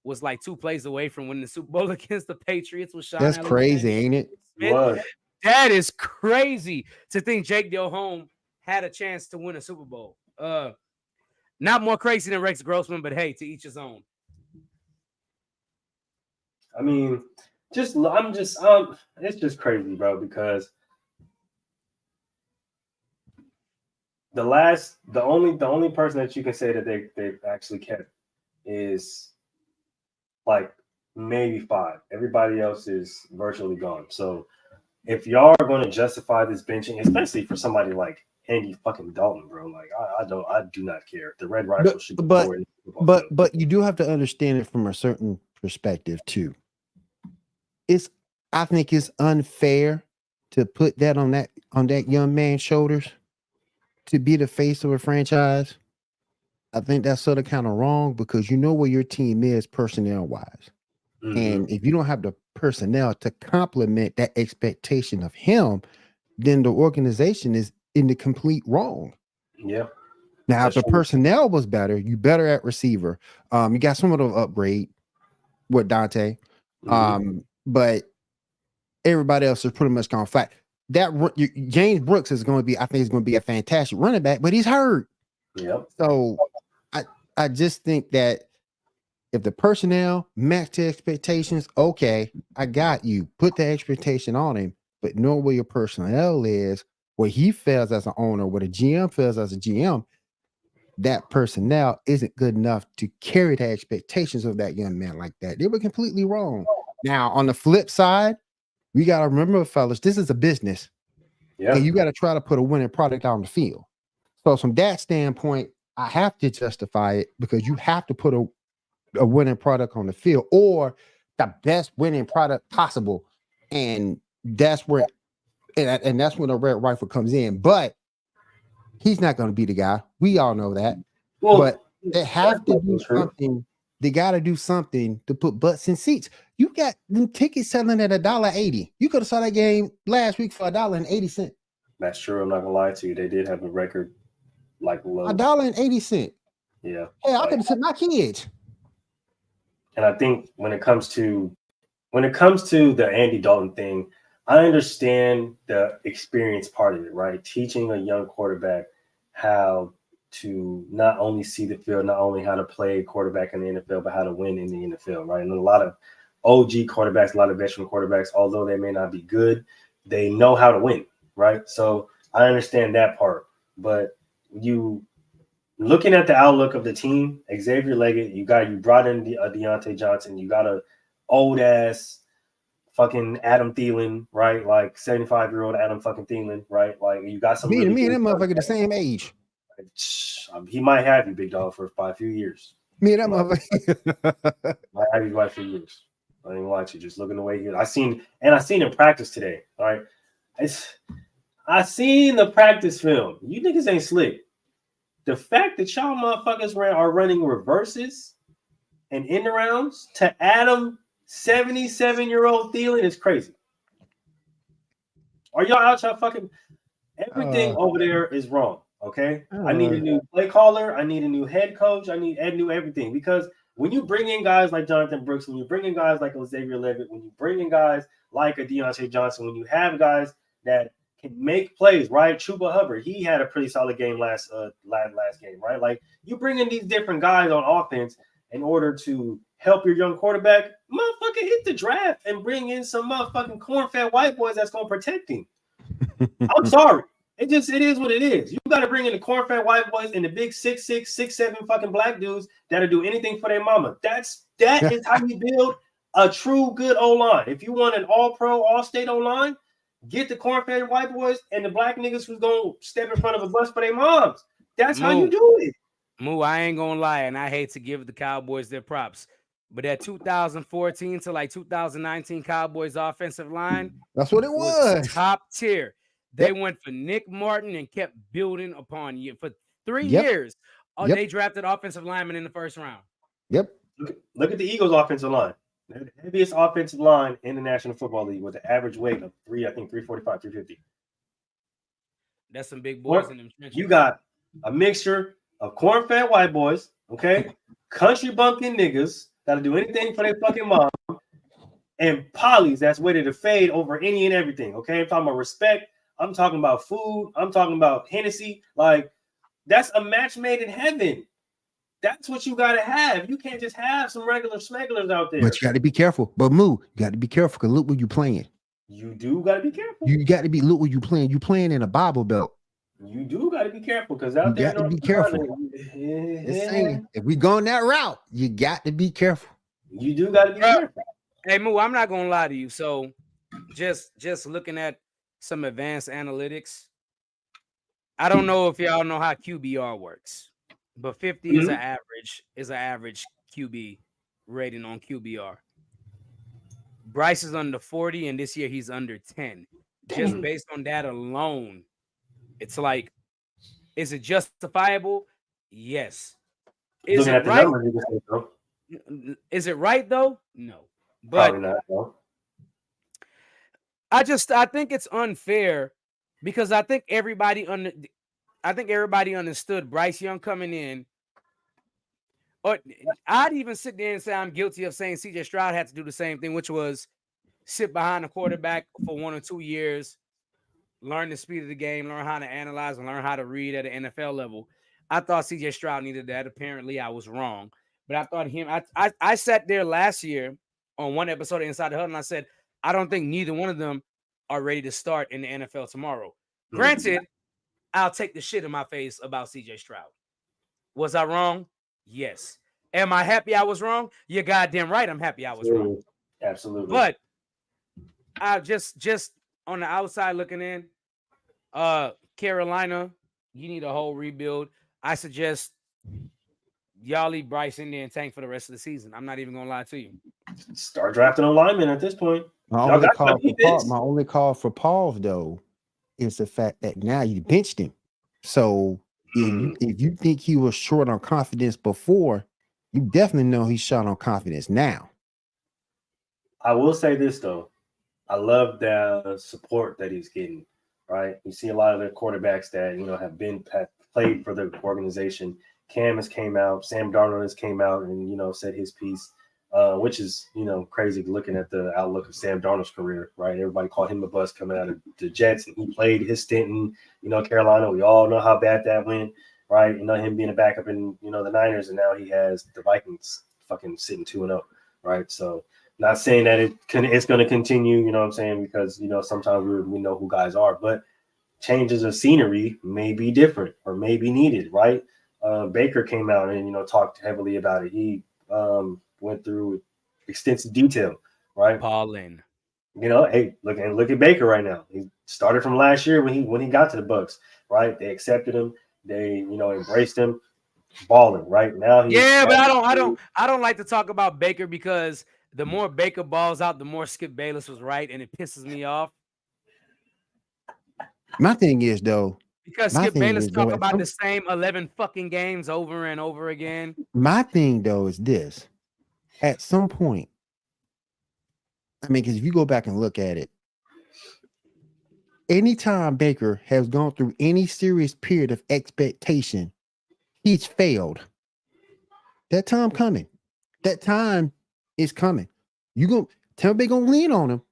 was like 2 plays away from winning the Super Bowl against the Patriots with Sean That's Alexander. Crazy, ain't it? What? That is crazy to think Jake Delhomme had a chance to win a Super Bowl. Not more crazy than Rex Grossman, but hey, to each his own. I mean, it's just crazy, bro, because the only person that you can say that they've actually kept is like maybe 5. Everybody else is virtually gone. So if y'all are going to justify this benching, especially for somebody like Andy fucking Dalton, bro, like I do not care. The Red Rifle should be forward. But you do have to understand it from a certain perspective too. I think it's unfair to put that on that young man's shoulders to be the face of a franchise. I think that's sort of kind of wrong because you know where your team is personnel wise. And if you don't have the personnel to complement that expectation of him, then the organization is in the complete wrong. Yeah. Now, if the personnel was better, you better at receiver. You got some of the upgrade with Dante. But everybody else is pretty much gone flat. James Brooks is going to be, I think, he's going to be a fantastic running back, but he's hurt. Yep. So I just think that if the personnel match the expectations, okay, I got you. Put the expectation on him, but know where your personnel is, where he fails as an owner, where the GM fails as a GM. That personnel isn't good enough to carry the expectations of that young man like that. They were completely wrong. Now, on the flip side, we got to remember, fellas, this is a business. Yeah. And you got to try to put a winning product on the field. So from that standpoint, I have to justify it because you have to put a winning product on the field or the best winning product possible. And that's where that's when the Red Rifle comes in. But he's not going to be the guy. We all know that. Well, but they have to do something. They got to do something to put butts in seats. You got them tickets selling at $1.80. You could have saw that game last week for $1.80. That's true. I'm not gonna lie to you. They did have a record like low. $1.80. Yeah. Hey, I Like, could have sent my kids. and I think when it comes to the Andy Dalton thing, I understand the experience part of it, right? Teaching a young quarterback how to not only see the field, not only how to play quarterback in the NFL, but how to win in the NFL, right? And a lot of OG quarterbacks, a lot of veteran quarterbacks, although they may not be good, they know how to win, right? So I understand that part. But you looking at the outlook of the team, Xavier Leggett, you brought in Deontay Johnson, you got a old ass fucking Adam Thielen, right? Like 75-year-old Adam fucking Thielen, right? Like you got some. Me Really and that motherfucker the same age. He might have you, big dog, by a few years. Me and that motherfucker might have you by a few years. I didn't watch you. Just looking the way he. I seen in practice today. All right, I seen the practice film. You niggas ain't slick. The fact that y'all motherfuckers are running reverses and end rounds to Adam 77-year-old Thielen is crazy. Are y'all out? Y'all fucking everything over there is wrong. Okay, I need a new play caller. I need a new head coach. I need new everything because when you bring in guys like Jonathan Brooks, when you bring in guys like Xavier Leggett, when you bring in guys like a Deontay Johnson, when you have guys that can make plays, right? Chuba Hubbard, he had a pretty solid game last game, right? Like you bring in these different guys on offense in order to help your young quarterback, motherfucker, hit the draft and bring in some motherfucking corn-fed white boys that's gonna protect him. I'm sorry. It is what it is. You got to bring in the corn-fed white boys and the big 6'6", 6'7" fucking black dudes that'll do anything for their mama. That is how you build a true good O-line. If you want an all-pro, all-state O-line, get the corn-fed white boys and the black niggas who's gonna step in front of a bus for their moms. That's how you do it. Moo, I ain't gonna lie, and I hate to give the Cowboys their props, but that 2014 to like 2019 Cowboys offensive line, that's what it was. Top tier. They went for Nick Martin and kept building upon you for 3 years. They drafted offensive linemen in the first round. Yep. Look at the Eagles' offensive line. They're the heaviest offensive line in the National Football League with an average weight of 345, 350. That's some big boys in them trenches. You got a mixture of corn-fed white boys, okay, country bumpkin niggas that'll do anything for their fucking mom, and polys that's ready to fade over any and everything, okay? I'm talking about respect. I'm talking about food. I'm talking about Hennessy. Like, that's a match made in heaven. That's what you got to have. You can't just have some regular smugglers out there. But you got to be careful. But Moo, you got to be careful because look where you playing. You do got to be careful. You got to be, look where you playing. You playing in a Bible Belt. You do got to be careful because out there. You got to be careful. If we going that route, you got to be careful. You do got to be careful. Hey, Moo, I'm not going to lie to you. So just looking at some advanced analytics. I don't know if y'all know how QBR works, but 50 is an average QB rating on QBR. Bryce is under 40, and this year he's under 10. Just based on that alone, it's like, is it justifiable? Yes. Is it right? Is it right though? No. But probably not, no. I think it's unfair because I think everybody understood Bryce Young coming in. Or I'd even sit there and say I'm guilty of saying CJ Stroud had to do the same thing, which was sit behind the quarterback for 1 or 2 years, learn the speed of the game, learn how to analyze, and learn how to read at an NFL level. I thought CJ Stroud needed that. Apparently, I was wrong. But I thought I sat there last year on one episode of Inside the Huddle, and I said, I don't think neither one of them are ready to start in the NFL tomorrow. Granted, I'll take the shit in my face about CJ Stroud. Was I wrong? Yes. Am I happy I was wrong? You're goddamn right. I'm happy I was wrong. Absolutely. But I just on the outside looking in, Carolina, you need a whole rebuild. I suggest y'all leave Bryce in there and tank for the rest of the season. I'm not even gonna lie to you. Start drafting a lineman at this point. My only call for pause though is the fact that now you benched him. So if you think he was short on confidence before, you definitely know he's short on confidence now. I will say this though. I love the support that he's getting right? You see a lot of the quarterbacks that have played for the organization. Cam has came out, Sam Darnold has came out and said his piece, which is crazy looking at the outlook of Sam Darnold's career, right? Everybody called him a bust coming out of the Jets, and he played his stint in Carolina. We all know how bad that went, right? Him being a backup in the Niners, and now he has the Vikings fucking sitting 2-0, right? So not saying that it's going to continue, you know what I'm saying, because sometimes we know who guys are, but changes of scenery may be different or may be needed, right? Baker came out and talked heavily about it. He went through extensive detail, right? Paulin. Hey, look at Baker right now. He started from last year when he got to the Bucs, right? They accepted him, they embraced him, balling right now. But I don't like to talk about Baker because the more Baker balls out, the more Skip Bayless was right, and it pisses me off. My thing is though. Because Skip Bayless talk about the same 11 fucking games over and over again. My thing, though, is this. At some point, because if you go back and look at it, anytime Baker has gone through any serious period of expectation, he's failed. That time coming. That time is coming. Tampa Bay gonna lean on him.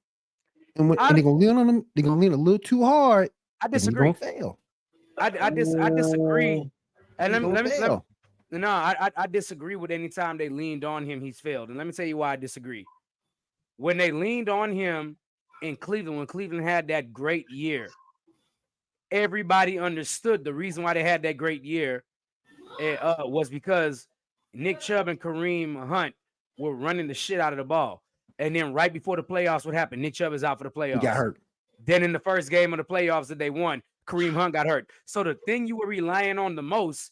And they're gonna lean on him, they're gonna lean a little too hard. I disagree. He's gonna fail. I disagree. And I disagree with any time they leaned on him, he's failed. And let me tell you why I disagree. When they leaned on him in Cleveland, when Cleveland had that great year, everybody understood the reason why they had that great year was because Nick Chubb and Kareem Hunt were running the shit out of the ball. And then right before the playoffs, what happened? Nick Chubb is out for the playoffs. He got hurt. Then in the first game of the playoffs that they won, Kareem Hunt got hurt. So the thing you were relying on the most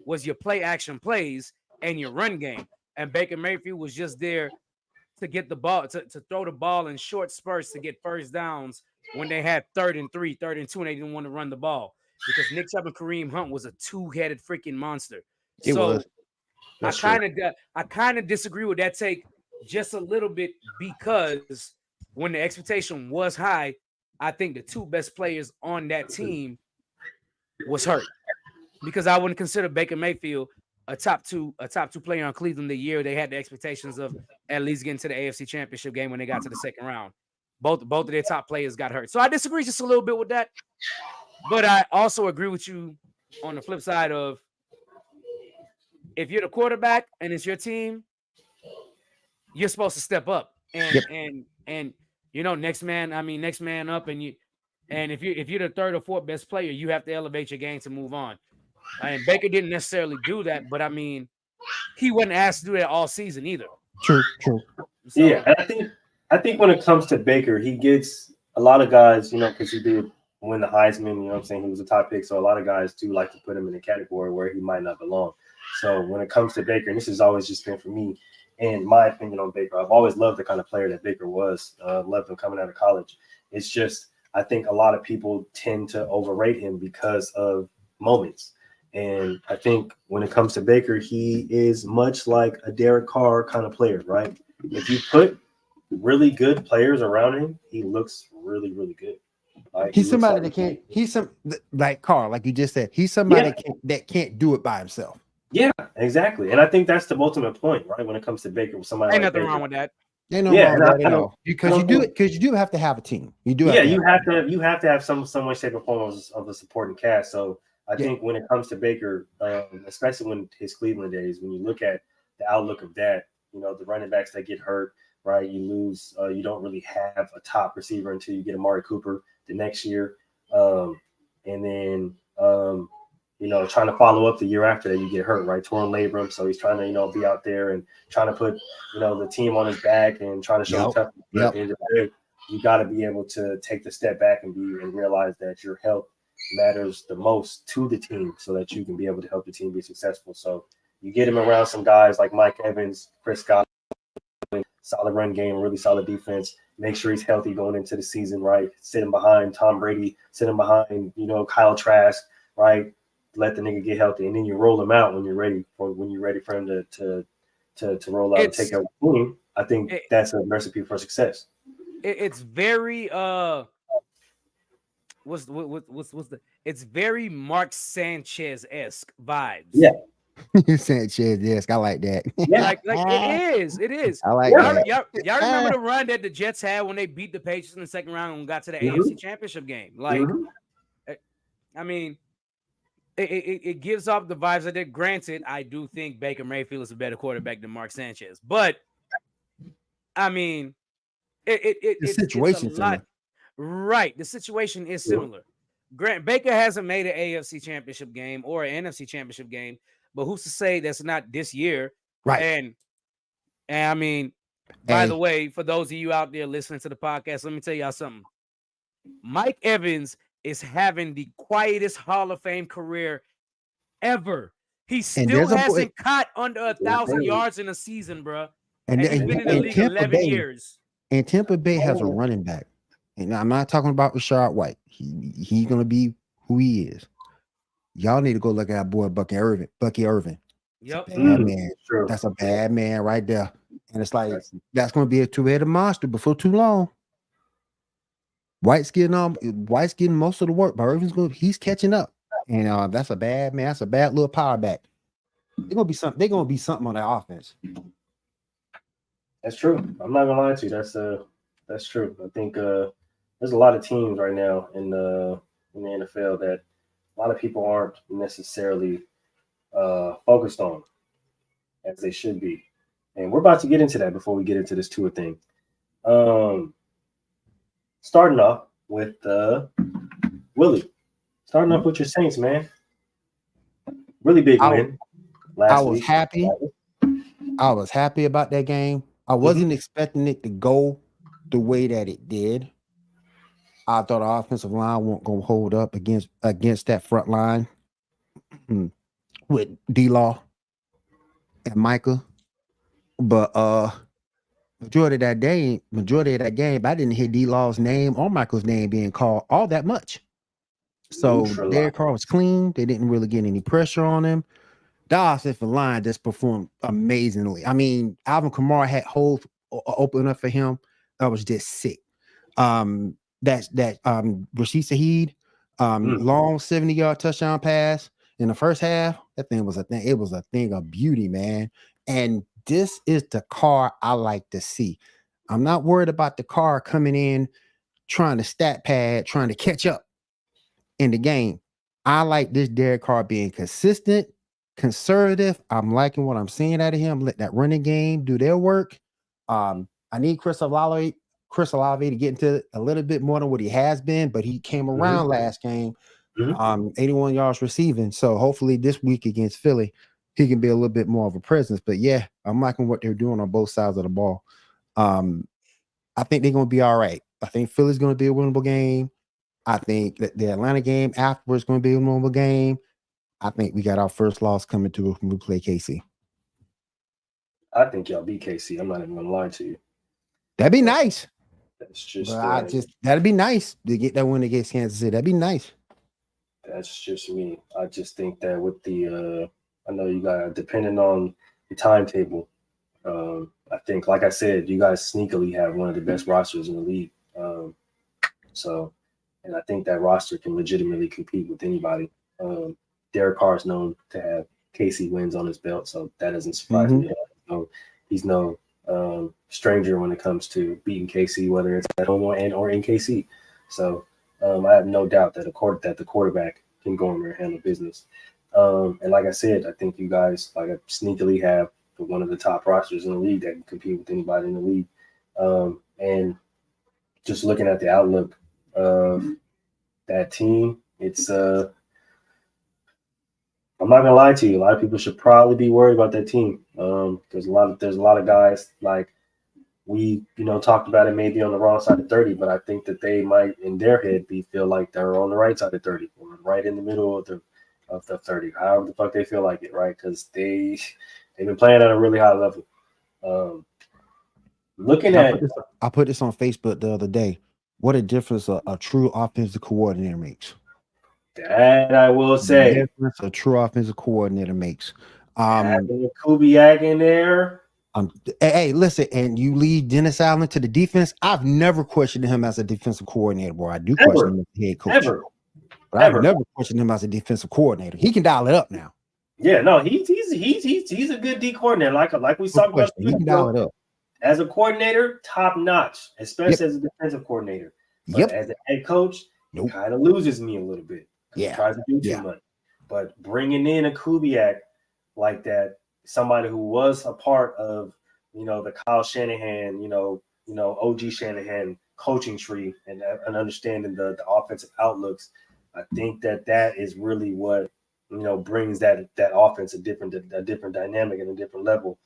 was your play action plays and your run game. And Baker Mayfield was just there to get the ball, to throw the ball in short spurts to get first downs when they had 3rd and 3, 3rd and 2, and they didn't want to run the ball because Nick Chubb and Kareem Hunt was a two-headed freaking monster. I kind of disagree with that take just a little bit because when the expectation was high, I think the two best players on that team was hurt because I wouldn't consider Baker Mayfield a top two player on Cleveland the year they had the expectations of at least getting to the AFC Championship game when they got to the second round. Both of their top players got hurt. So I disagree just a little bit with that. But I also agree with you on the flip side of if you're the quarterback and it's your team, you're supposed to step up and next man up and if you're the third or fourth best player, you have to elevate your game to move on. And Baker didn't necessarily do that, but he wasn't asked to do that all season either. True. So, yeah, and I think when it comes to Baker, he gets a lot of guys, because he did win the Heisman, what I'm saying? He was a top pick, so a lot of guys do like to put him in a category where he might not belong. So when it comes to Baker, and this has always just been for me, and my opinion on Baker, I've always loved the kind of player that Baker was. Loved him coming out of college. It's just I think a lot of people tend to overrate him because of moments. And I think when it comes to Baker, he is much like a Derek Carr kind of player, right? If you put really good players around him, he looks really, really good. Like, he's somebody that can't. He's like Carr, like you just said. He's somebody that can't do it by himself. Yeah, exactly. And I think that's the ultimate point, right? When it comes to Baker, with somebody ain't like nothing Baker. wrong with that. Ain't no wrong with that at all. Because you do have to have a team. You do. You have to have some way, shape, or form of a supporting cast. So I think when it comes to Baker, especially when his Cleveland days, when you look at the outlook of that, the running backs that get hurt, right? You lose. You don't really have a top receiver until you get Amari Cooper the next year, and then trying to follow up the year after that, you get hurt, right? Torn labrum, so he's trying to be out there and trying to put the team on his back and trying to show toughness. At the end of the day, you got to be able to take the step back and realize that your health matters the most to the team, so that you can be able to help the team be successful. So you get him around some guys like Mike Evans, Chris Godwin, solid run game, really solid defense. Make sure he's healthy going into the season, right? Sitting behind Tom Brady, sitting behind Kyle Trask, right? Let the nigga get healthy, and then you roll him out when you're ready for him to roll out and take over the team. I think that's a recipe for success. It's very what's the? It's very Mark Sanchez-esque vibes. Yeah. Sanchez, yes, I like that. Yeah. Like it is. I like Yeah. that. Y'all remember the run that the Jets had when they beat the Patriots in the second round and got to the AFC Championship game? Like, I mean, it gives off the vibes that it. Granted, I do think Baker Mayfield is a better quarterback than Mark Sanchez, but I mean, The situation it's a lot. Right, the situation is similar. Grant Baker hasn't made an AFC Championship game or an NFC Championship game, but who's to say that's not this year? Right. And I mean, by the way, for those of you out there listening to the podcast, let me tell y'all something. Mike Evans is having the quietest Hall of Fame career ever. He still hasn't caught under 1,000 yards in a season, bro. And he's been in the league 11 years. And Tampa Bay has a running back. And I'm not talking about Rashad White. He's going to be who he is. Y'all need to go look at our boy Bucky Irvin. Yep. Bad man. That's a bad man right there. And it's like, that's going to be a two-headed monster before too long. White's getting most of the work, but he's catching up. And that's a bad man. That's a bad little power back. They're gonna be something on that offense. That's true. I'm not gonna lie to you. That's true. I think there's a lot of teams right now in the NFL that a lot of people aren't necessarily focused on as they should be. And we're about to get into that before we get into this Tua thing. Starting off with Willie. Starting off with your Saints, man. Really big win. I was happy. I was happy about that game. I wasn't expecting it to go the way that it did. I thought our offensive line wasn't going to hold up against that front line with D-Law and Micah. But majority of that game, I didn't hear D-Law's name or Michael's name being called all that much. So Derek Carr was clean. They didn't really get any pressure on him. The offensive line just performed amazingly. I mean, Alvin Kamara had holes open up for him. That was just sick. Rashid Shaheed, long 70-yard touchdown pass in the first half. That thing was a thing. It was a thing of beauty, man. And this is the Carr I like to see. I'm not worried about the Carr coming in, trying to stat pad, trying to catch up in the game. I like this Derek Carr being consistent, conservative. I'm liking what I'm seeing out of him. Let that running game do their work. I need Chris Olave to get into a little bit more than what he has been, but he came around last game. 81 yards receiving. So hopefully this week against Philly, he can be a little bit more of a presence. But yeah, I'm liking what they're doing on both sides of the ball. I think they're going to be all right. I think Philly's going to be a winnable game. I think that the Atlanta game afterwards is going to be a winnable game. I think we got our first loss coming to when we play KC. I think y'all beat KC. I'm not even going to lie to you. That'd be nice. That's just that'd be nice to get that win against Kansas City. That'd be nice. That's just me. I just think that with the I know you guys, depending on the timetable, I think, like I said, you guys sneakily have one of the best rosters in the league. And I think that roster can legitimately compete with anybody. Derek Carr is known to have KC wins on his belt, so that doesn't surprise me. He's no stranger when it comes to beating KC, whether it's at home or in KC. So I have no doubt that the quarterback can go in there and handle business. And like I said, I think you guys sneakily have one of the top rosters in the league that can compete with anybody in the league. And just looking at the outlook of that team, it's I'm not gonna lie to you. A lot of people should probably be worried about that team. There's a lot of guys like we, talked about it maybe on the wrong side of 30, but I think that they might in their head feel like they're on the right side of 30 or right in the middle of the 30, however the fuck they feel like it, right? Because they've been playing at a really high level. I put this on Facebook the other day. What a difference a true offensive coordinator makes. That I will say. The difference a true offensive coordinator makes. Having Kubiak in there. Hey, listen, and you lead Dennis Allen to the defense. I've never questioned him as a defensive coordinator, boy. I do question him as a head coach. But I've never questioned him as a defensive coordinator. He can dial it up now. Yeah, no, he's a good D coordinator. Like we talked about. He can dial it up. As a coordinator, top notch, especially as a defensive coordinator. But as a head coach, it kind of loses me a little bit. He tries to do too much. But bringing in a Kubiak like that, somebody who was a part of, the Kyle Shanahan, OG Shanahan coaching tree and understanding the offensive outlooks, I think that is really what brings that offense a different dynamic and a different level.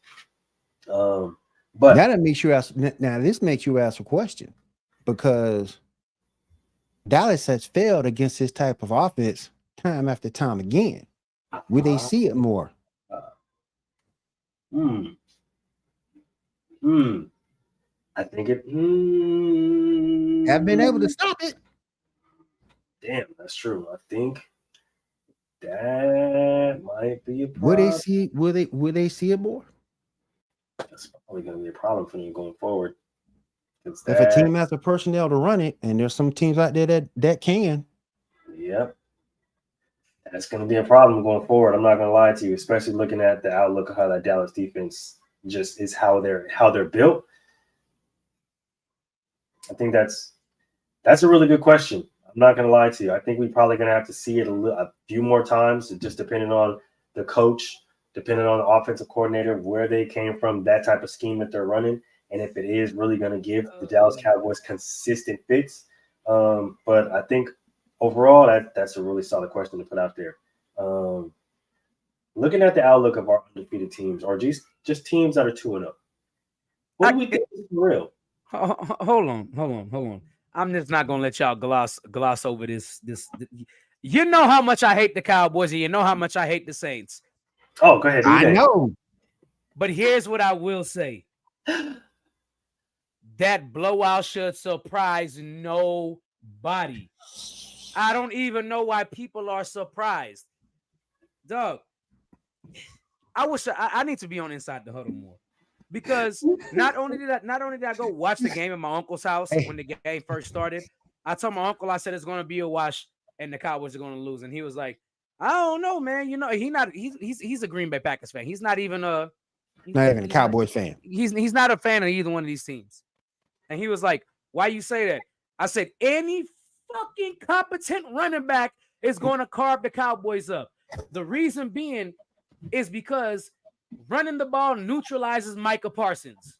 But that makes you ask. Now this makes you ask a question, because Dallas has failed against this type of offense time after time again. Will they see it more? I think it have been able to stop it. Damn, that's true. I think that might be a problem. Will they see it more? That's probably going to be a problem for them going forward. If a team has the personnel to run it, and there's some teams out there that can. Yep. That's going to be a problem going forward. I'm not going to lie to you, especially looking at the outlook of how that Dallas defense just is, how they're built. I think that's a really good question. I'm not going to lie to you. I think we're probably going to have to see it a few more times, just depending on the coach, depending on the offensive coordinator, where they came from, that type of scheme that they're running, and if it is really going to give the Dallas Cowboys consistent fits. But I think overall, that's a really solid question to put out there. Looking at the outlook of our undefeated teams, or just teams that are 2-0, what do we think is real? Hold on. I'm just not gonna let y'all gloss over this. You know how much I hate the Cowboys, and you know how much I hate the Saints. Oh, go ahead. I know. But here's what I will say. That blowout should surprise nobody. I don't even know why people are surprised. Doug, I wish I need to be on Inside the Huddle more. Because not only did I go watch the game at my uncle's house when the game first started, I told my uncle, I said it's going to be a wash and the Cowboys are going to lose, and he was like, I don't know, man. He's a Green Bay Packers fan. He's not even a Cowboys fan. He's not a fan of either one of these teams. And he was like, why you say that? I said, any fucking competent running back is going to carve the Cowboys up. The reason being is because running the ball neutralizes Micah Parsons.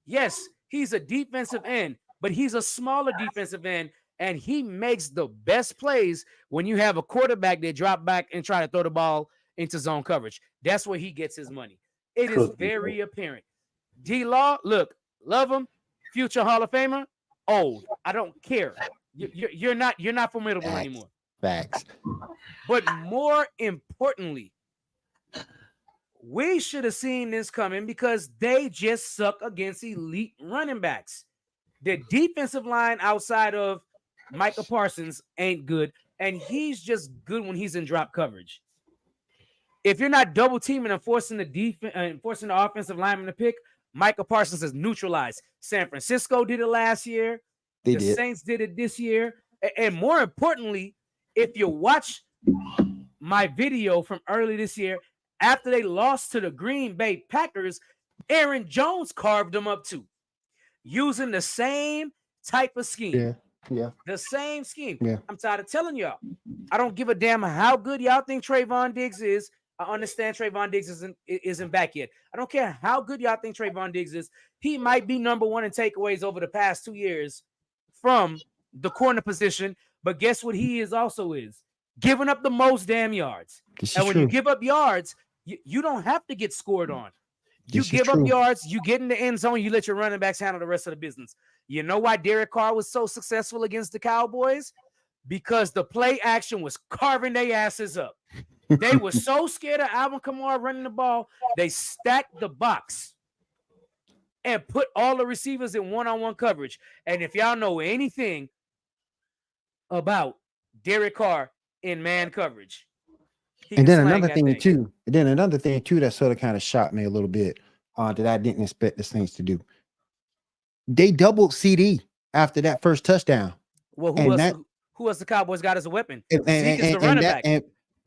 Yes, he's a defensive end, but he's a smaller defensive end, and he makes the best plays when you have a quarterback that drop back and try to throw the ball into zone coverage. That's where he gets his money. It is very apparent. D-Law, look, love him, future Hall of Famer, old. I don't care. You're not formidable anymore. Facts. But more importantly, we should have seen this coming because they just suck against elite running backs. The defensive line outside of Micah Parsons ain't good, and he's just good when he's in drop coverage. If you're not double teaming and forcing the offensive lineman to pick, Micah Parsons is neutralized. San Francisco did it last year. The Saints did it this year. And more importantly, if you watch my video from early this year, after they lost to the Green Bay Packers, Aaron Jones carved them up too, using the same type of scheme. Yeah. The same scheme. Yeah. I'm tired of telling y'all. I don't give a damn how good y'all think Trayvon Diggs is. I understand Trayvon Diggs isn't back yet. I don't care how good y'all think Trayvon Diggs is. He might be number one in takeaways over the past 2 years from the corner position, but guess what he also is? Giving up the most damn yards. And when you give up yards, you don't have to get scored on. You give up yards, you get in the end zone, you let your running backs handle the rest of the business. You know why Derek Carr was so successful against the Cowboys? Because the play action was carving their asses up. They were so scared of Alvin Kamara running the ball, they stacked the box and put all the receivers in one-on-one coverage. And if y'all know anything about Derek Carr in man coverage, and then another thing too that sort of kind of shocked me a little bit. that I didn't expect the Saints to do. They doubled CD after that first touchdown. Well, who else the Cowboys got as a weapon? Zeke is the running back.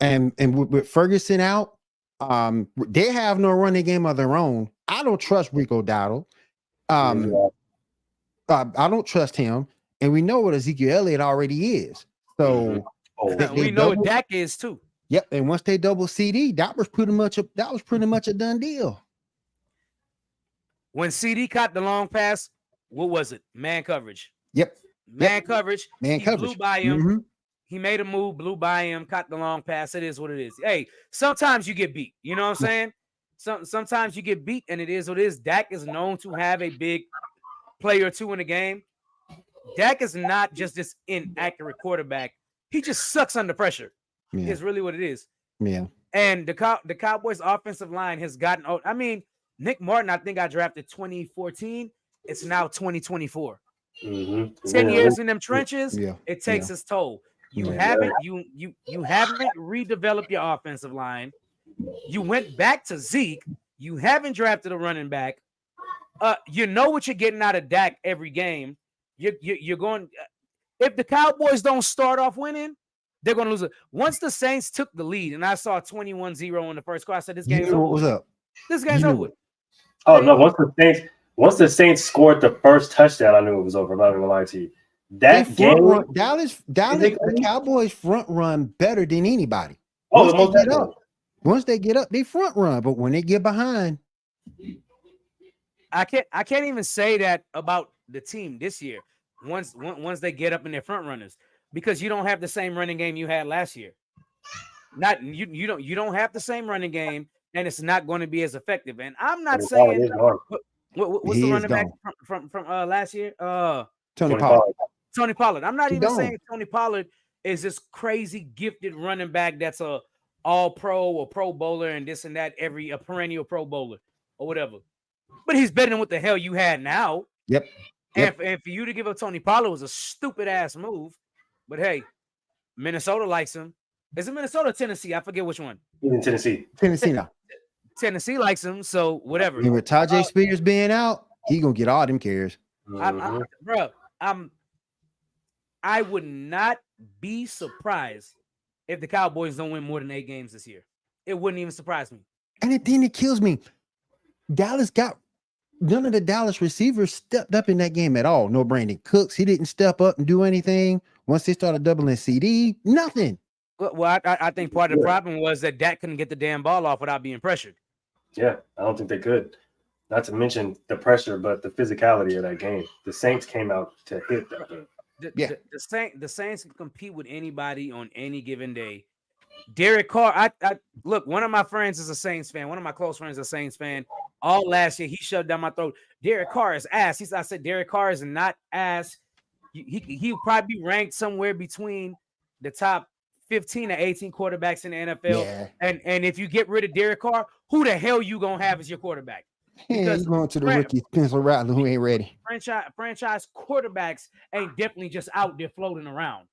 And with Ferguson out, they have no running game of their own. I don't trust Rico Dowdle. I don't trust him. And we know what Ezekiel Elliott already is. So we know what Dak is too. Yep. And once they double CD, that was pretty much a done deal. When CD caught the long pass, what was it? Man coverage. Yep. Man coverage. Man coverage. Blew by him. Mm-hmm. He made a move, blew by him, caught the long pass. It is what it is. Hey, sometimes you get beat. You know what I'm saying? Sometimes you get beat, and it is what it is. Dak is known to have a big play or two in the game. Dak is not just this inaccurate quarterback. He just sucks under pressure. Yeah. Is really what it is. Yeah. And the Cowboys' offensive line has gotten out. I mean, Nick Martin, I think I drafted 2014. It's now 2024. 10 years in them trenches, it takes its toll. You haven't redeveloped your offensive line. You went back to Zeke. You haven't drafted a running back. You know what you're getting out of Dak every game. You're going. If the Cowboys don't start off winning, they're going to lose it. Once the Saints took the lead, and I saw 21-0 in the first quarter, I said, "This game's over." What was up? This game's over. Oh no! Once the Saints scored the first touchdown, I knew it was over. I'm not gonna lie to you. That game, Dallas, the Cowboys front run better than anybody. Once they get up, they front run. But when they get behind, I can't even say that about the team this year. Once they get up in their front runners, because you don't have the same running game you had last year. You don't have the same running game, and it's not going to be as effective. And I'm not saying what's the running back from last year? Tony Pollard. Tony Pollard. I'm not even saying Tony Pollard is this crazy gifted running back that's a all pro or pro bowler and this and that, a perennial pro bowler or whatever. But he's better than what the hell you had now. Yep. And for you to give up Tony Pollard was a stupid ass move. But hey, Minnesota likes him. Is it Minnesota or Tennessee? I forget which one. In Tennessee. Tennessee now. Tennessee likes him, so whatever. And with Tajay Spears being out, he gonna get all them carries. I would not be surprised if the Cowboys don't win more than 8 games this year. It wouldn't even surprise me. And the thing that kills me, Dallas got none of the Dallas receivers stepped up in that game at all. No Brandon Cooks. He didn't step up and do anything. Once they started doubling CD, nothing. Well, I think part of the problem was that Dak couldn't get the damn ball off without being pressured. Yeah, I don't think they could. Not to mention the pressure, but the physicality of that game. The Saints came out to hit that game. The Saints can compete with anybody on any given day. Derek Carr, I look, one of my friends is a Saints fan. One of my close friends is a Saints fan. All last year, he shoved down my throat. Derek Carr is ass. I said, Derek Carr is not ass. He'll probably be ranked somewhere between the top 15 to 18 quarterbacks in the NFL. Yeah. And if you get rid of Derek Carr, who the hell you gonna have as your quarterback? Because he's going to the rookie Spencer Rattler, who ain't ready. Franchise quarterbacks ain't definitely just out there floating around.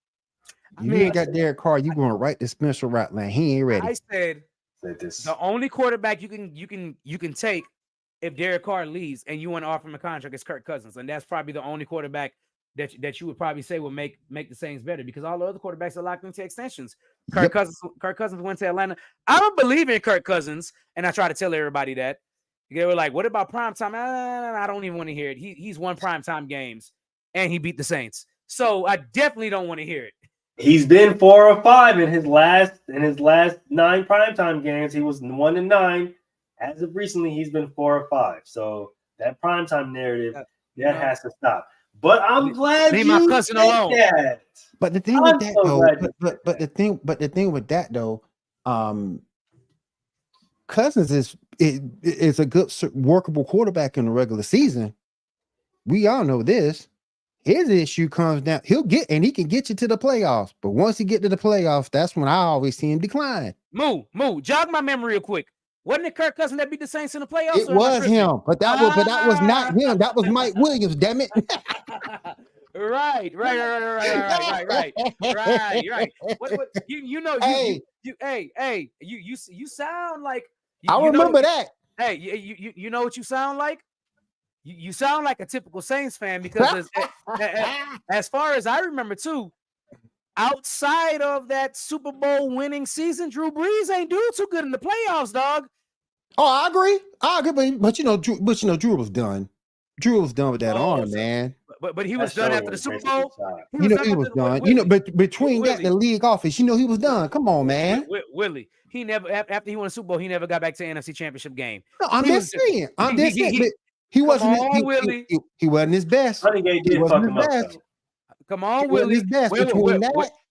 You ain't got Derek Carr, you going right to Spencer Rattler. He ain't ready. I said the only quarterback you can take if Derek Carr leaves and you want to offer him a contract is Kirk Cousins, and that's probably the only quarterback that you would probably say would make the Saints better, because all the other quarterbacks are locked into extensions. Kirk Cousins went to Atlanta. I don't believe in Kirk Cousins, and I try to tell everybody that. They were like, "What about primetime?" I don't even want to hear it. He's won primetime games, and he beat the Saints, so I definitely don't want to hear it. He's been 4 or 5 in his last 9 primetime games. He was 1-9. As of recently, he's been 4 or 5. So that primetime narrative has to stop. But I'm glad leave my cousin alone. That. But the thing with that, though, but the thing with that though, Cousins is a good workable quarterback in the regular season. We all know this. His issue comes down. He can get you to the playoffs. But once he get to the playoffs, that's when I always see him decline. Moo, jog my memory real quick. Wasn't it Kirk Cousins that beat the Saints in the playoffs? It was him, but that was not him. That was Mike Williams. Damn it! Right. What you sound like. I remember that. Hey, you know what you sound like? You sound like a typical Saints fan because as far as I remember too, outside of that Super Bowl winning season, Drew Brees ain't doing too good in the playoffs, dog. Oh, I agree, but Drew was done. Drew was done with that arm, man. But he was done after the Super Bowl. He was done. But between that and the league office, he was done. Come on, man. Willie, he never after he won the Super Bowl, he never got back to the NFC Championship game. No, I'm just saying. He wasn't. He wasn't his best. He wasn't his best. Come on, Willie. His best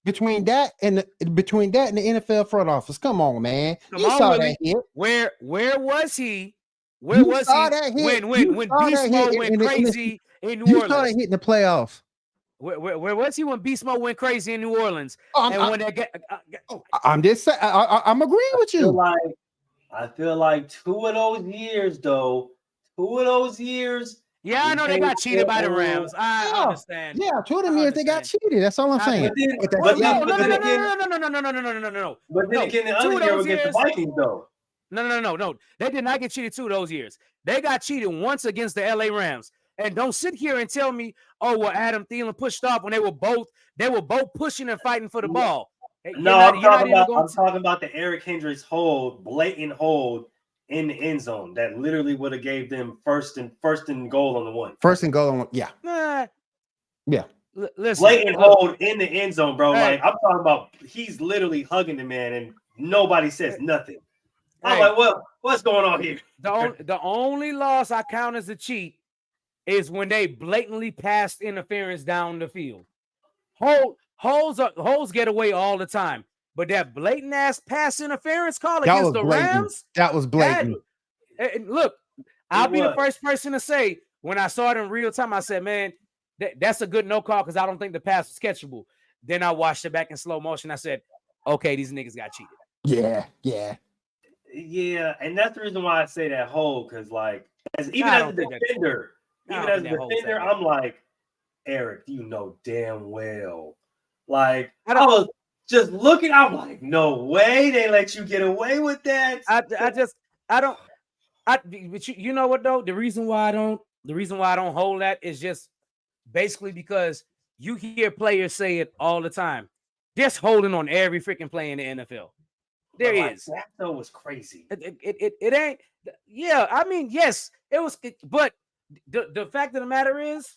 between that and the NFL front office. Come on, man. You saw that hit. Where was he? Where was he when Beast Mode went crazy in New Orleans? You saw that hit in the playoffs. Where was he when Beast Mode went crazy in New Orleans? I'm just saying. I'm agreeing with you. I feel like 2 of those years, though. 2 of those years. Yeah, I know they got cheated by the Rams. I understand. Yeah, 2 of them years they got cheated. That's all I'm saying. No. But then again, the other year against the Vikings, though. No. They did not get cheated 2 of those years. They got cheated once against the LA Rams. And don't sit here and tell me, oh, well, Adam Thielen pushed off when they were both pushing and fighting for the ball. No, I'm talking about the Eric Hendricks blatant hold in the end zone that literally would have gave them first and goal on the 1. First and goal on 1. Yeah. Yeah. Listen, blatant hold in the end zone, bro. Hey. Like I'm talking about, he's literally hugging the man and nobody says nothing. I'm like, what's going on here? The only loss I count as a cheat is when they blatantly passed interference down the field. Holes get away all the time. But that blatant ass pass interference call against the Rams, that was blatant. Look, I'll be the first person to say when I saw it in real time, I said, man, that's a good no call because I don't think the pass was catchable. Then I watched it back in slow motion. I said, okay, these niggas got cheated. Yeah, and that's the reason why I say that hold, because like as a defender, I'm like, Eric, you know damn well. Like I was just looking, I'm like, no way they let you get away with that. But you know what though? The reason why I don't hold that is just basically because you hear players say it all the time. Just holding on every freaking play in the NFL. There is. That though was crazy. It ain't. Yeah, I mean, yes, it was. But the fact of the matter is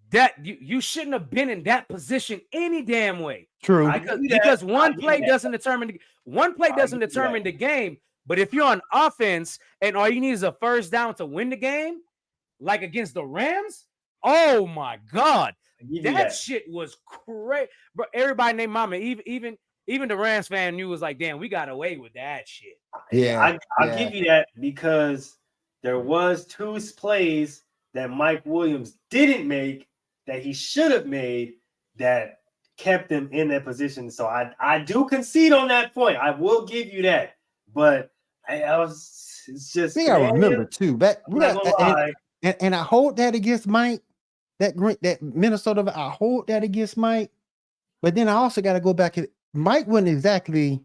that you shouldn't have been in that position any damn way. True. Because one play doesn't determine the game. But if you're on offense and all you need is a first down to win the game, like against the Rams, oh my God, that shit was crazy. Bro, everybody named Mama, even the Rams fan knew, was like, damn, we got away with that shit. Yeah, I'll give you that because there was 2 plays that Mike Williams didn't make that he should have made that kept him in that position. So I do concede on that point. I will give you that. But it's just. I remember too. And I hold that against Mike. That Minnesota, I hold that against Mike. But then I also got to go back. Mike wasn't exactly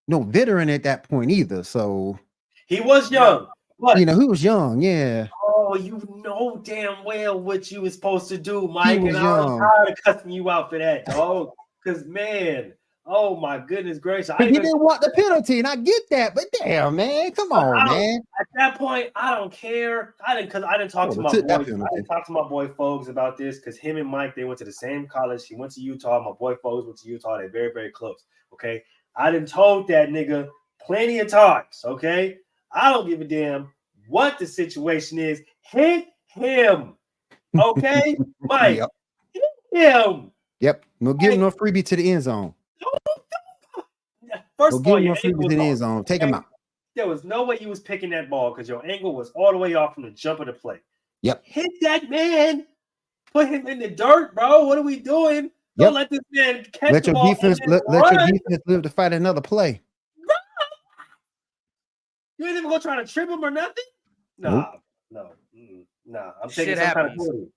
no veteran at that point either. So he was young. But, he was young. Yeah. Oh, you know damn well what you was supposed to do, Mike. And I was tired of cussing you out for that, dog. Because man, oh my goodness gracious. He didn't want the penalty, and I get that, but damn, man, come on, man. At that point, I don't care. I didn't talk to my boys. I didn't talk to my boy Fogues about this because him and Mike, they went to the same college. He went to Utah. My boy Fogues went to Utah. They're very, very close. Okay. I done told that nigga plenty of times. Okay. I don't give a damn what the situation is. Hit him. Okay, Mike. Hit him. Yep. No giving no freebie to the end zone. First of all, no freebie to the end zone. Take him out. There was no way you was picking that ball because your angle was all the way off from the jump of the play. Yep. Hit that man. Put him in the dirt, bro. What are we doing? Don't let this man catch the ball. Let your defense live to fight another play. You ain't even gonna try to trip him or nothing? Nah. I'm taking some kind of penalty.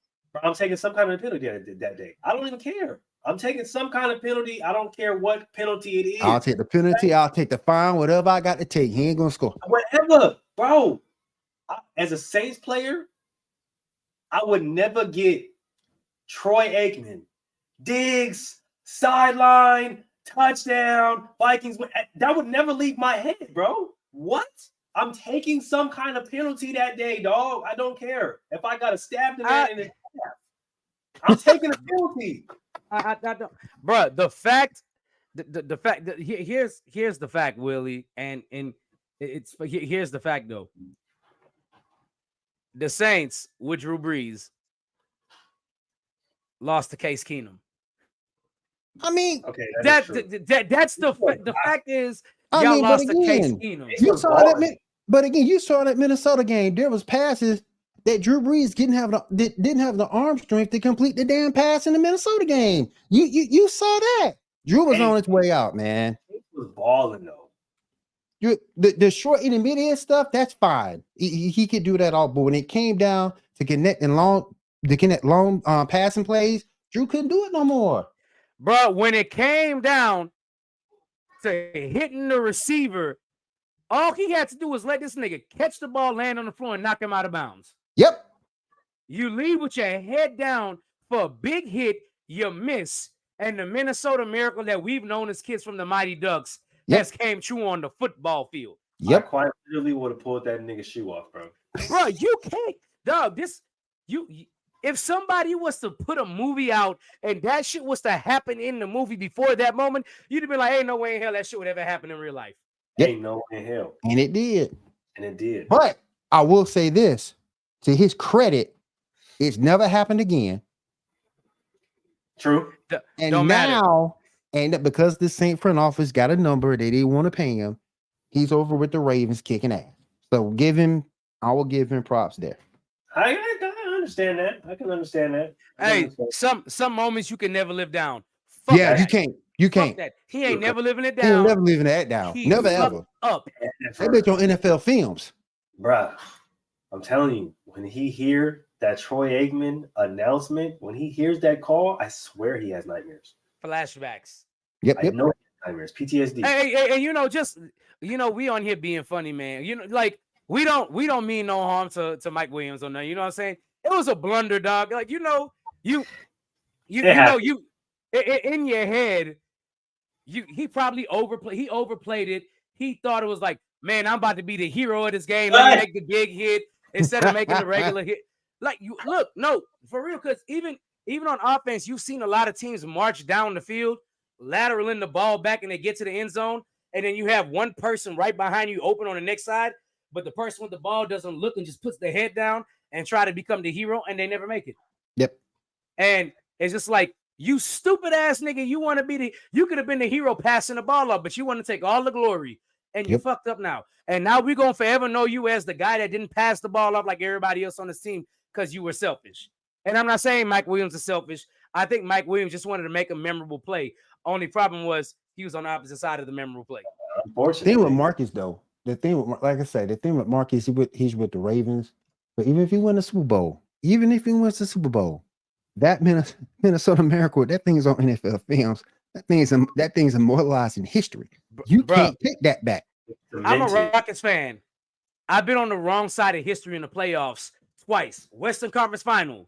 I'm taking some kind of penalty that day. I don't even care. I'm taking some kind of penalty. I don't care what penalty it is. I'll take the penalty. I'll take the fine. Whatever I got to take. He ain't gonna score. Whatever, bro. As a Saints player, I would never get Troy Aikman, Diggs, sideline, touchdown, Vikings. That would never leave my head, bro. What? I'm taking some kind of penalty that day, dog. I don't care. If I got to stab the man in the half, I'm taking a penalty. I don't, bro. The fact that here's the fact, Willie, and here's the fact though. The Saints with Drew Brees lost to Case Keenum. I mean, okay, that's the fact is y'all lost to Case Keenum. You saw that, but again, you saw that Minnesota game. There was passes that Drew Brees didn't have the arm strength to complete the damn pass in the Minnesota game. You saw that. Drew was on its way out, man. He was balling though. The short intermediate stuff, that's fine. He could do that all, but when it came down to connect long passing plays, Drew couldn't do it no more. Bro, when it came down to hitting the receiver, all he had to do was let this nigga catch the ball, land on the floor, and knock him out of bounds. Yep. You lead with your head down for a big hit, you miss, and the Minnesota Miracle that we've known as kids from the Mighty Ducks has came true on the football field. Yep. I quite literally would have pulled that nigga shoe off, bro. Bro, you can't, dog. If somebody was to put a movie out and that shit was to happen in the movie before that moment, you'd have been like, ain't no way in hell that shit would ever happen in real life. Ain't no way in hell. And it did. But I will say this, to his credit, it's never happened again. True. And because the Saint front office got a number, they didn't want to pay him. He's over with the Ravens kicking ass. So I will give him props there. I understand that. I can understand that. Hey, some moments you can never live down. Fuck that. You can't. That. He ain't never living it down. He ain't never living that down. Never ever. Up. That bitch on NFL films. Bruh, I'm telling you, when he hear that Troy Aikman announcement, when he hears that call, I swear he has nightmares. Flashbacks. Yep. I know nightmares. PTSD. Hey, we on here being funny, man. We don't mean no harm to Mike Williams or nothing. You know what I'm saying? It was a blunder, dog. Like, in your head, he probably overplayed it. He thought it was like, man, I'm about to be the hero of this game. Let me make the big hit instead of making the regular hit. Like, no, for real, because even on offense, you've seen a lot of teams march down the field, lateraling the ball back, and they get to the end zone, and then you have one person right behind you open on the next side, but the person with the ball doesn't look and just puts their head down and try to become the hero, and they never make it. Yep. And it's just like, you stupid ass nigga, you could have been the hero passing the ball up, but you want to take all the glory, and you fucked up now. And now we're going to forever know you as the guy that didn't pass the ball up like everybody else on this team because you were selfish. And I'm not saying Mike Williams is selfish. I think Mike Williams just wanted to make a memorable play. Only problem was he was on the opposite side of the memorable play. Unfortunately. The thing with Marcus, though, like I said, the thing with Marcus, he's with the Ravens. But even if he wins the Super Bowl, that Minnesota Miracle, that thing is on NFL films. That thing's immortalized in history. You can't take that back. I'm a Rockets fan. I've been on the wrong side of history in the playoffs twice. Western Conference Finals.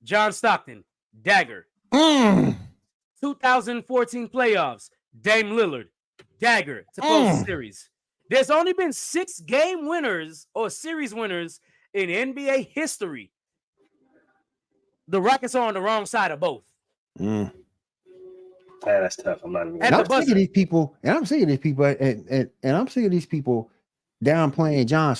John Stockton, dagger. 2014 playoffs. Dame Lillard, dagger to close the series. There's only been 6 game winners or series winners in NBA history. The Rockets are on the wrong side of both. Yeah, that's tough. I'm not even. I'm sick of these people, and I'm sick of these people downplaying John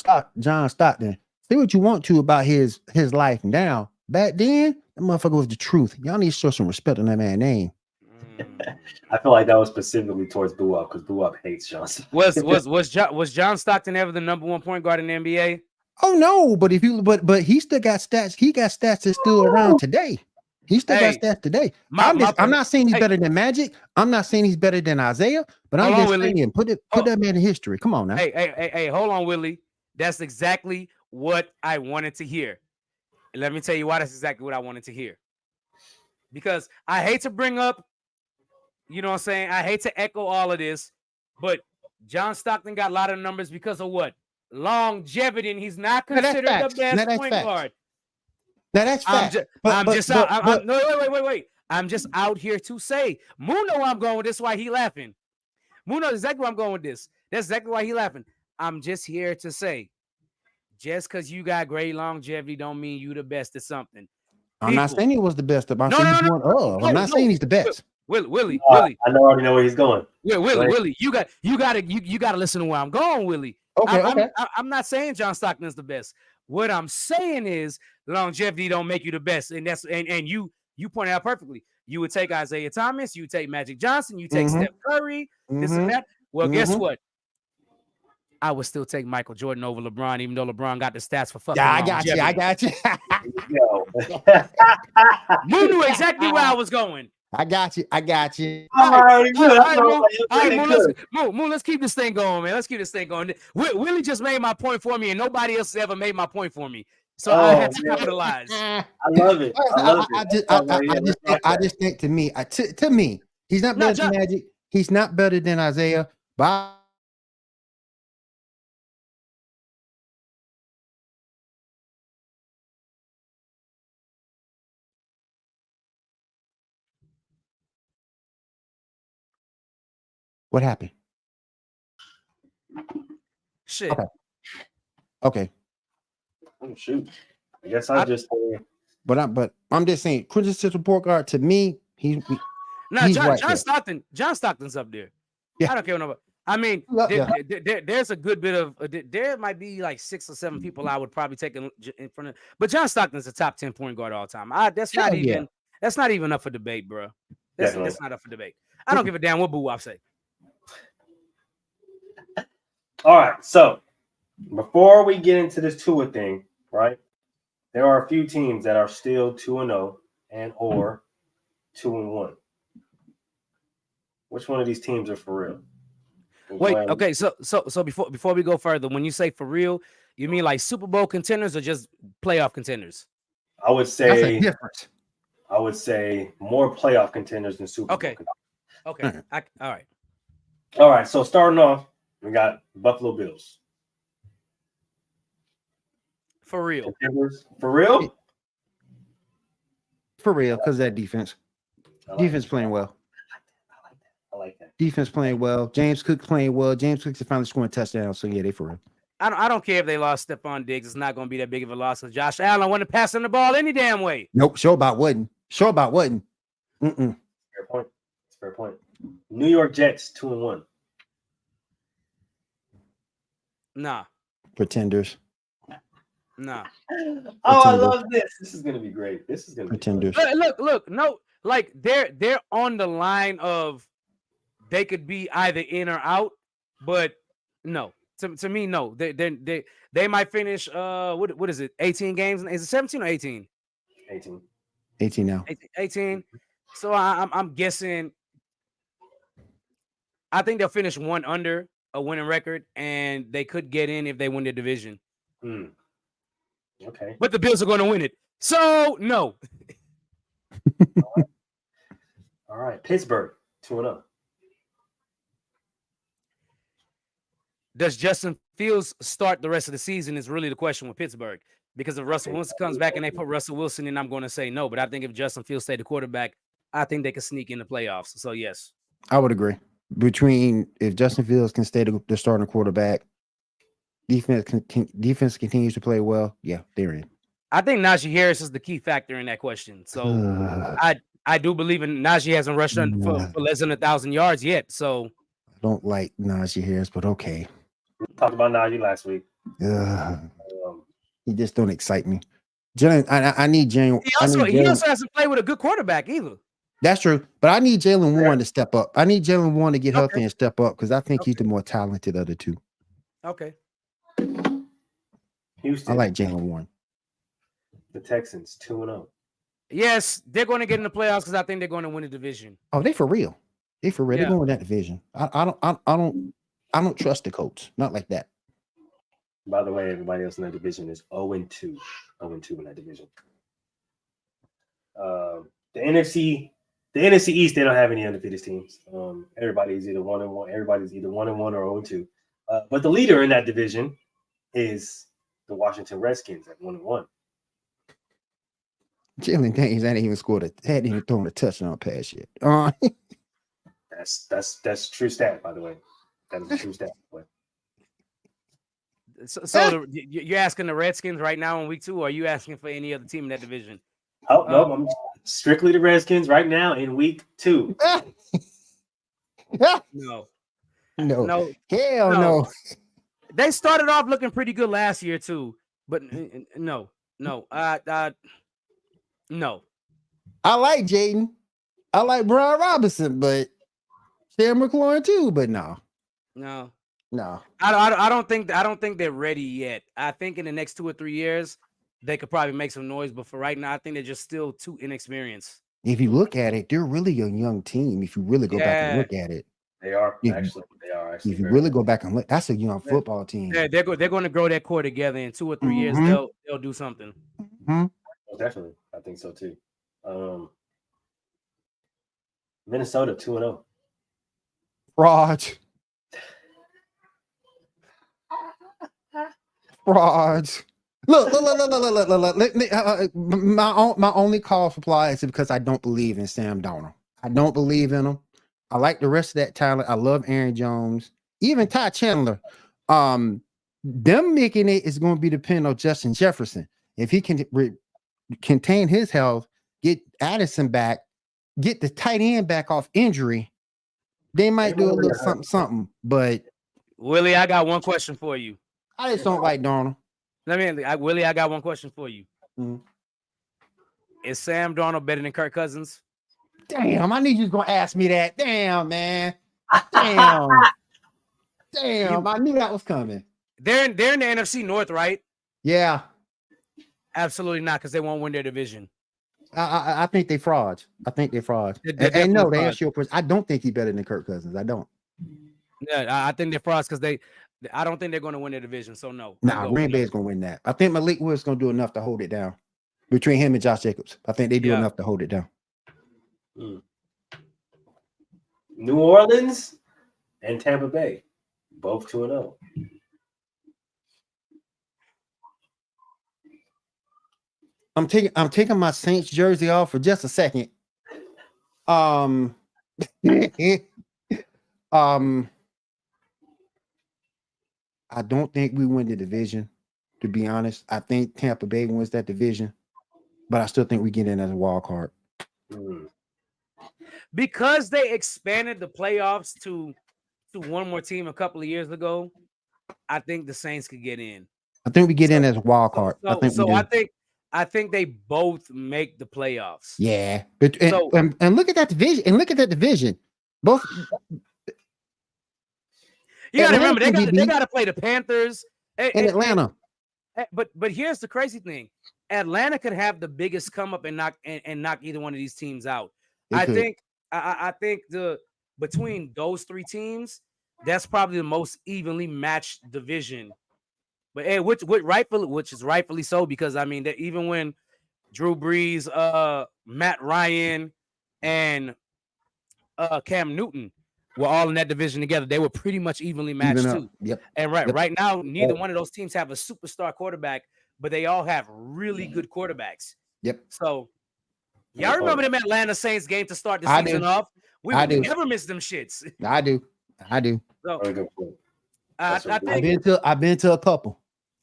Stockton. Say what you want to about his life now. Back then, that motherfucker was the truth. Y'all need to show some respect on that man's name. I feel like that was specifically towards Boo Up because Boo Up hates John Stockton. Was John Stockton ever the number 1 point guard in the NBA? Oh no, but but he still got stats. He got stats that's still around today. He still got stats today. I'm not saying he's better than Magic. I'm not saying he's better than Isaiah, but I'm just saying put that man in history. Come on now. Hey, hold on, Willie. That's exactly what I wanted to hear. Let me tell you why that's exactly what I wanted to hear. because I hate to bring up, you know what I'm saying? I hate to echo all of this, but John Stockton got a lot of numbers because of what? Longevity, and he's not considered the best point guard. Now that's fact. Wait. I'm just out here to say, Moon know where I'm going with this. Why he laughing? Moon knows exactly where I'm going with this. That's exactly why he laughing. I'm just here to say, just because you got great longevity don't mean you the best at something. I'm not saying he was the best. I'm not saying he's the best. Willie. I already know where he's going. Willie, you gotta listen to where I'm going, Willie. Okay. I'm not saying John Stockton is the best. What I'm saying is longevity don't make you the best, and that's and you pointed out perfectly. You would take Isaiah Thomas, you take Magic Johnson, you take Steph Curry, this and that. Well, guess what? I would still take Michael Jordan over LeBron, even though LeBron got the stats for fucking. Yeah, I got you. You knew exactly where I was going. I got you. All right, Moon, let's keep this thing going, man. Let's keep this thing going. Willie just made my point for me, and nobody else ever made my point for me. So I had to capitalize. I love it. I just think to me, he's not better than Magic. He's not better than Isaiah. But what happened? Shit. Okay. Oh, shoot. I guess I just. But I'm just saying, quintessential point guard to me, he's John Stockton's up there. Yeah. I don't care what nobody. I mean, there's a good bit of there might be like 6 or 7 people I would probably take in front of, but John Stockton's a top 10 point guard all time. That's not even up for debate, bro. That's not up for debate. I don't give a damn what Boo Wop say. All right, so before we get into this Tua thing, right? There are a few teams that are still 2-0 and or 2-1. Which one of these teams are for real? Wait, okay, so before we go further, when you say for real, you mean like Super Bowl contenders or just playoff contenders? I would say that's a difference. I would say more playoff contenders than Super Bowl contenders. Okay. All right, so starting off, we got Buffalo Bills. For real. Contenders? For real? For real, because that defense. Defense playing well. I like that. Defense playing well. James Cook playing well. James Cook's finally scoring touchdowns. So yeah, they for real. I don't care if they lost Stephon Diggs. It's not going to be that big of a loss. Because Josh Allen wasn't passing the ball any damn way. Nope. Sure about wasn't. Fair point. New York Jets 2-1. Nah. Pretenders. Nah. Oh, I love this. This is gonna be great. This is gonna Pretenders. Be look. No, like they're on the line of they could be either in or out, but no. To me, no. They might finish. What is it? 18 games? Is it 17 or 18? 18 now. 18. So I'm guessing. I think they'll finish one under a winning record, and they could get in if they win the division. Okay. But the Bills are going to win it. So, no. All right. Pittsburgh, 2-0. Does Justin Fields start the rest of the season is really the question with Pittsburgh. Because if Russell Wilson comes back and they put Russell Wilson in, I'm going to say no. But I think if Justin Fields stayed the quarterback, I think they could sneak in the playoffs. So, yes. I would agree. If Justin Fields can stay the starting quarterback, defense continues to play well. Yeah, they're in. I think Najee Harris is the key factor in that question. So I do believe in Najee hasn't rushed for less than 1,000 yards yet. So I don't like Najee Harris, but okay. We talked about Najee last week. He just don't excite me. I need Jalen. He also hasn't played with a good quarterback either. That's true, but I need Jalen Warren to step up. I need Jalen Warren to get healthy and step up because I think he's the more talented of the two. Okay. Houston. I like Jalen Warren. The Texans 2-0. Yes, they're going to get in the playoffs because I think they're going to win the division. Oh, they for real. Yeah. They're going to win that division. I don't trust the Colts. Not like that. By the way, everybody else in that division is 0-2. 0-2 in that division. the NFC East, they don't have any undefeated teams. Everybody's either 1-1. Everybody's either 1-1 or 0-2. But the leader in that division is the Washington Redskins at 1-1. Jalen Daniels hadn't even thrown a touchdown pass yet. That's true stat, by the way. That is a true stat. So you're asking the Redskins right now in week 2, or are you asking for any other team in that division? Oh no, I'm strictly the Redskins right now in week 2. No. Hell no. They started off looking pretty good last year too, but no. No. I like Jaden. I like Brian Robinson, but Sam McLaurin too. But no. I don't think they're ready yet. I think in the next 2 or 3 years they could probably make some noise, but for right now, I think they're just still too inexperienced. If you look at it, they're really a young team. If you really go back and look at it, they are actually. If you really go back and look, that's a young football team. Yeah, they're going to grow that core together. In 2 or 3 years, they'll do something. Definitely, I think so too. Minnesota 2-0. Frauds. Look. My only call for play is because I don't believe in Sam Darnold. I don't believe in him. I like the rest of that talent. I love Aaron Jones, even Ty Chandler. Them making it is going to be dependent on Justin Jefferson. If he can contain his health, get Addison back, get the tight end back off injury, they might do a little something. But Willie, I got one question for you. I just don't like Darnold. Willie, I got one question for you. Mm. Is Sam Darnold better than Kirk Cousins? Damn, I knew you was gonna ask me that. Damn, man. Damn. I knew that was coming. They're in the NFC North, right? Yeah. Absolutely not, because they won't win their division. I think they frauds. They frauds. And no, they answer your question. I don't think he's better than Kirk Cousins. I don't. Yeah, I think they're frauds because I don't think they're going to win their division. So no. Green Bay's going to win that. I think Malik Willis going to do enough to hold it down between him and Josh Jacobs. I think they do enough to hold it down. New Orleans and Tampa Bay, both 2-0. I'm taking my Saints jersey off for just a second. I don't think we win the division, to be honest. I think Tampa Bay wins that division, but I still think we get in as a wild card. Because they expanded the playoffs to one more team a couple of years ago, I think the Saints could get in. I think we get in as a wild card. I think they both make the playoffs. Yeah, and look at that division. Both. You got to remember they got to play the Panthers and Atlanta. But here's the crazy thing: Atlanta could have the biggest come up and knock either one of these teams out. I think between those 3 teams, that's probably the most evenly matched division. But which is rightfully so, because I mean that even when Drew Brees, Matt Ryan, and Cam Newton were all in that division together, they were pretty much evenly matched too. Yep. And right now, neither one of those teams have a superstar quarterback, but they all have really good quarterbacks. Yep. So y'all remember them Atlanta Saints game to start the season off? We would never miss them shits. I do. So, I've been to a couple.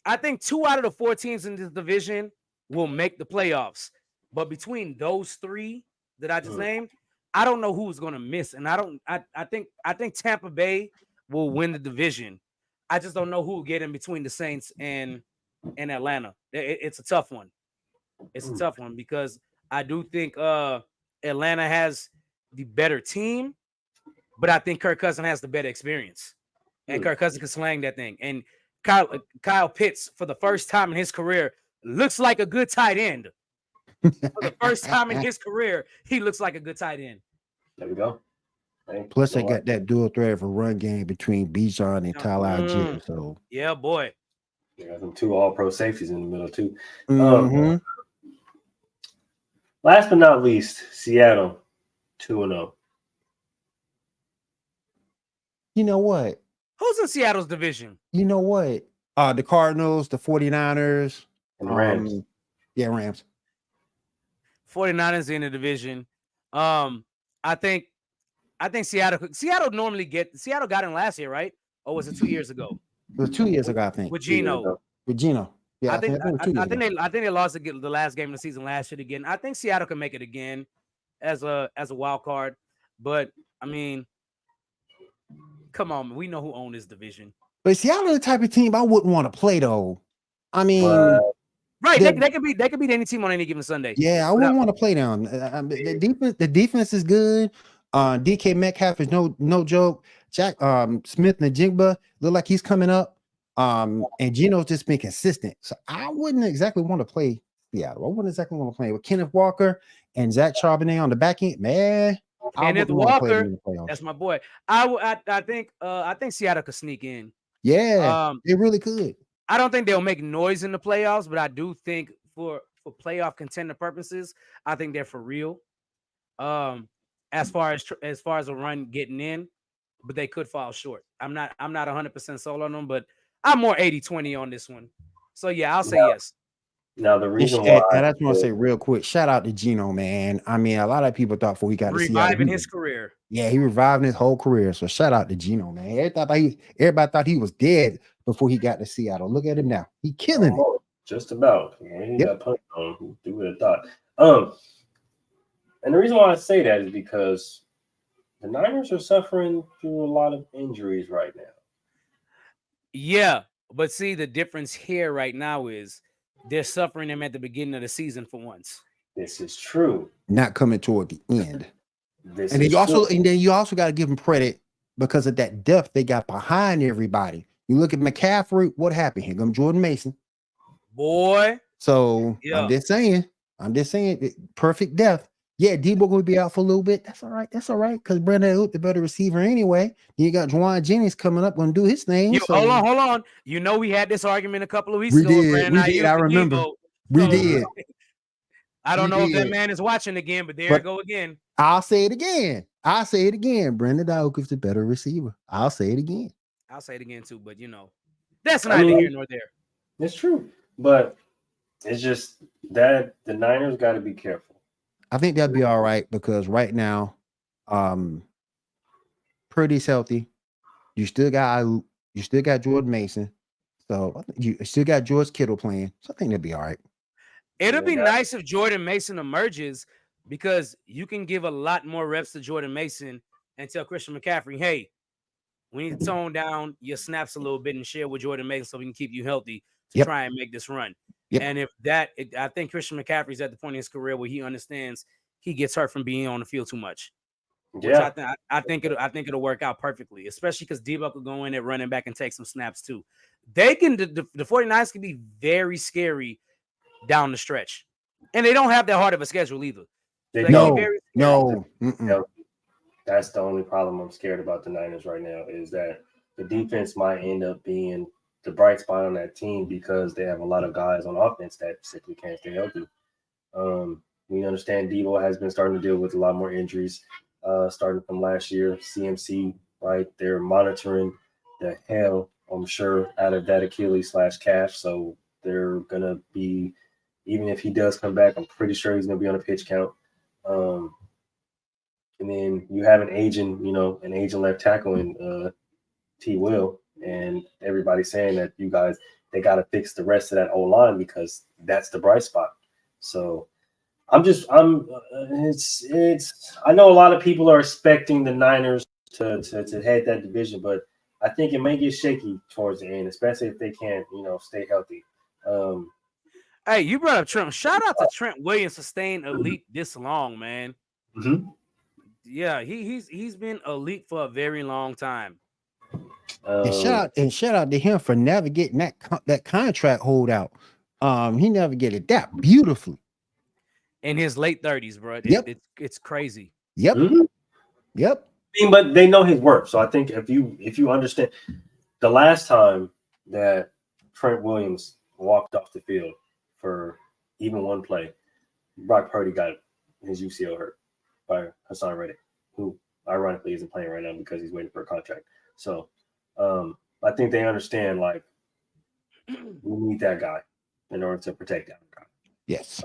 I think 2 out of the 4 teams in this division will make the playoffs. But between those 3 that I just named, I don't know who's going to miss. And I think Tampa Bay will win the division. I just don't know who will get in between the Saints and Atlanta. It's a tough one. It's a tough one because I do think Atlanta has the better team, but I think Kirk Cousins has the better experience. And Kirk Cousins can slang that thing. And Kyle Pitts, for the first time in his career, looks like a good tight end. For the first time in his career, he looks like a good tight end. There we go. Plus, they got that dual threat of a run game between Bijan and Tyler Algier. So yeah, boy. They got them 2 all-pro safeties in the middle too. Last but not least, Seattle 2-0. You know what? Who's in Seattle's division? You know what? The Cardinals, the 49ers, And the Rams. Yeah, Rams. 49ers in the division. I think Seattle got in last year, right? Or was it 2 years ago? It was 2 years ago, I think. With Geno. With Geno. Yeah, I think it was 2 years ago. they lost the last game of the season last year again. I think Seattle can make it again as a wild card. But I mean, come on, we know who owns this division. But Seattle the type of team I wouldn't want to play though. I mean, right? They could beat any team on any given Sunday. Yeah, I wouldn't want to play them. The defense is good. DK Metcalf is no joke. Jack Smith and Jigba look like he's coming up. And Geno's just been consistent. So I wouldn't exactly want to play Seattle. I wouldn't exactly want to play with Kenneth Walker and Zach Charbonnet on the back end. Man, Kenneth Walker, that's my boy. I think Seattle could sneak in. Yeah, they really could. I don't think they'll make noise in the playoffs, but I do think for playoff contender purposes, I think they're for real. As far as a run getting in, but they could fall short. I'm not 100% sold on them, but I'm more 80-20 on this one. So yeah, I'll say yes. Now the reason why I just want to say real quick, shout out to Geno, man. I mean, a lot of people thought before he got reviving his career. Yeah, he reviving his whole career. So shout out to Geno, man. Everybody thought he was dead before he got to Seattle. Look at him now. He killing it. Just about. He got punched on. Who would have thought? And the reason why I say that is because the Niners are suffering through a lot of injuries right now. Yeah, but see, the difference here right now is they're suffering them at the beginning of the season for once. This is true. Not coming toward the end. And then you also got to give them credit because of that depth they got behind everybody. You look at McCaffrey, what happened? Here comes Jordan Mason. Boy. So yeah. I'm just saying, perfect depth. Yeah, Debo will be out for a little bit. That's all right. Because Brandon Ayuk, the better receiver anyway. You got Juwan Jennings coming up, going to do his thing. Hold on. You know we had this argument a couple of weeks ago. We did. I remember. We did. I don't know if that man is watching again, but there I go again. I'll say it again. Brandon Ayuk is the better receiver. I'll say it again. I'll say it again too, but that's neither here nor there. It's true, but it's just that the Niners got to be careful. I think that'd be all right because right now, Purdy's healthy. You still got Ayuk. You still got Jordan Mason. So you still got George Kittle playing. So I think that'd be all right. It'll be nice if Jordan Mason emerges because you can give a lot more reps to Jordan Mason and tell Christian McCaffrey, hey, we need to tone down your snaps a little bit and share with Jordan Mason so we can keep you healthy to try and make this run. Yep. And I think Christian McCaffrey's at the point in his career where he understands he gets hurt from being on the field too much. Yeah, which I think it'll work out perfectly, especially because Debo could go in at running back and take some snaps too. They can the 49ers can be very scary down the stretch, and they don't have that hard of a schedule either. No. That's the only problem I'm scared about the Niners right now is that the defense might end up being the bright spot on that team because they have a lot of guys on offense that simply can't stay healthy. We understand Debo has been starting to deal with a lot more injuries starting from last year. CMC, right? They're monitoring the hell, I'm sure, out of that Achilles/calf. So they're going to be, even if he does come back, I'm pretty sure he's going to be on a pitch count. And then you have an aging left tackle in T. Will. And everybody's saying that they got to fix the rest of that O-line because that's the bright spot. So I know a lot of people are expecting the Niners to head that division, but I think it may get shaky towards the end, especially if they can't, stay healthy. Hey, you brought up Trent. Shout out to Trent Williams for staying elite this long, man. Mm-hmm. Yeah, he's been elite for a very long time. And shout out to him for navigating that contract holdout. He navigated that beautifully. In his late 30s, bro. It's crazy. Yep. Mm-hmm. Yep. But they know his worth. So I think if you understand the last time that Trent Williams walked off the field for even one play, Brock Purdy got his UCL hurt by Hassan Reddick, who ironically isn't playing right now because he's waiting for a contract. So I think they understand, like, we need that guy in order to protect that guy. Yes.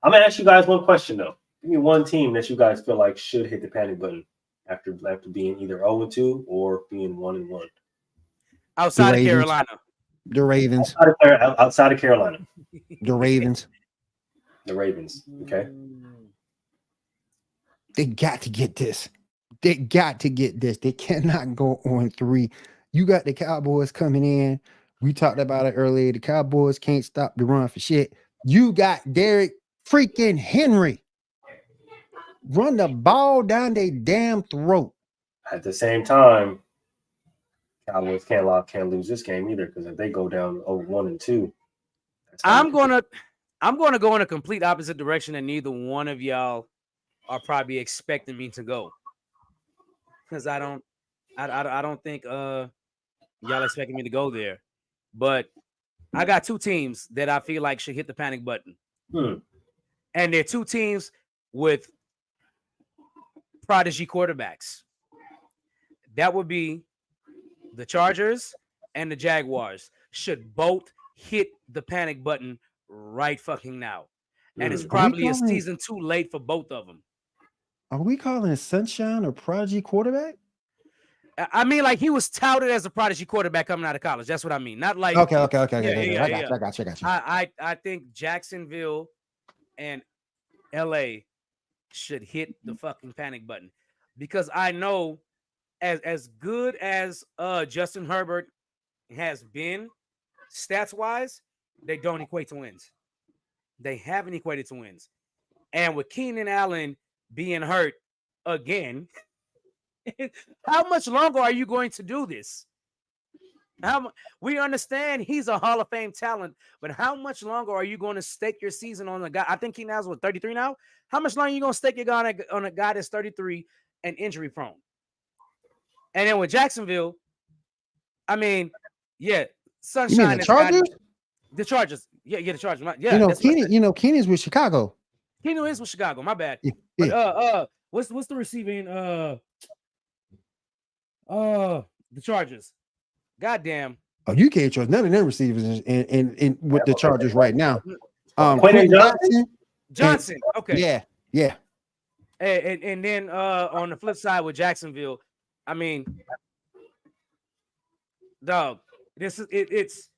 I'm going to ask you guys one question, though. Give me one team that you guys feel like should hit the panic button after being either 0-2 or being 1-1. Outside of Carolina. The Ravens. Outside of Carolina. The Ravens. The Ravens. Okay. They got to get this. They got to get this. They cannot go on 3. You got the Cowboys coming in. We talked about it earlier. The Cowboys can't stop the run for shit. You got Derrick freaking Henry. Run the ball down their damn throat. At the same time, Cowboys can't lose this game either, because if they go down 1-2, I'm gonna go in a complete opposite direction, and neither one of y'all are probably expecting me to go, because I don't think y'all expecting me to go there. But I got 2 teams that I feel like should hit the panic button, and they're 2 teams with prodigy quarterbacks. That would be the Chargers and the Jaguars. Should both hit the panic button right fucking now. And it's probably a season too late for both of them. Are we calling Sunshine a prodigy quarterback? I mean, like, he was touted as a prodigy quarterback coming out of college. That's what I mean. Not like okay. Yeah. I got you. I think Jacksonville and LA should hit the fucking panic button, because I know as good as Justin Herbert has been stats wise, they don't equate to wins. They haven't equated to wins. And with Keenan Allen being hurt again, how much longer are you going to do this? We understand he's a Hall of Fame talent, but how much longer are you going to stake your season on a guy? I think Keenan Allen's 33 now. How much longer are you going to stake your guy on a guy that's 33 and injury prone? And then with Jacksonville, I mean, yeah, Sunshine. You mean the Chargers? The Chargers. Yeah, the Chargers. Yeah, Keenan's with Chicago. Keenan is with Chicago. My bad. Yeah. But, what's the receiving? The Chargers. Goddamn. Oh, you can't trust none of them receivers in with the Chargers right now. Quentin Johnson. Okay. Yeah. And then on the flip side with Jacksonville, I mean, dog, it's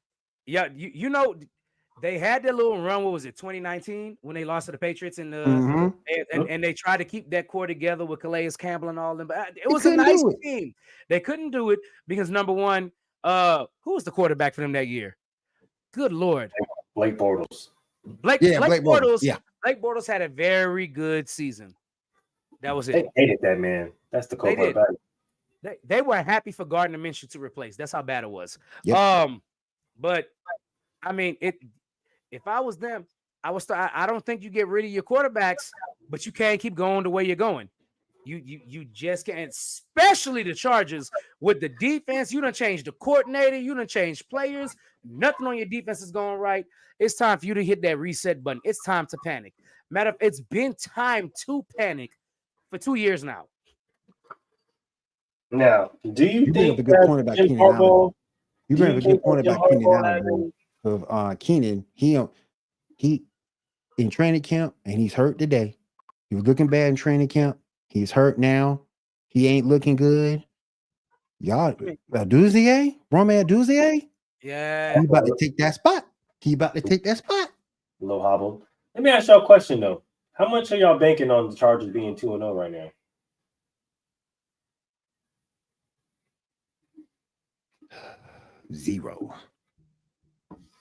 they had their little run. What was it, 2019, when they lost to the Patriots and they tried to keep that core together with Calais Campbell and all them, but it was a nice team. They couldn't do it because, number one, who was the quarterback for them that year? Good Lord, Blake Bortles. Blake Bortles. Yeah, Blake Bortles had a very good season. That was it. They hated that man. That's the cold part about it. They were happy for Gardner Minshew to replace. That's how bad it was. Yep. But I mean, if I was them, I don't think you get rid of your quarterbacks, but you can't keep going the way you're going. You just can't, especially the Chargers with the defense. You done changed the coordinator, you done changed players. Nothing on your defense is going right. It's time for you to hit that reset button. It's time to panic. Matter of, it's been time to panic for 2 years now. Now, do you think a good point about Keenan Allen? You bring up a good point about Keenan Allen. Of Keenan, he in training camp and he's hurt today. He was looking bad in training camp. He's hurt now. He ain't looking good. Y'all, Duzier, Romain Duzier. Yeah, he about to take that spot. Low hobble. Let me ask y'all a question though. How much are y'all banking on the Chargers being 2-0 right now? Zero.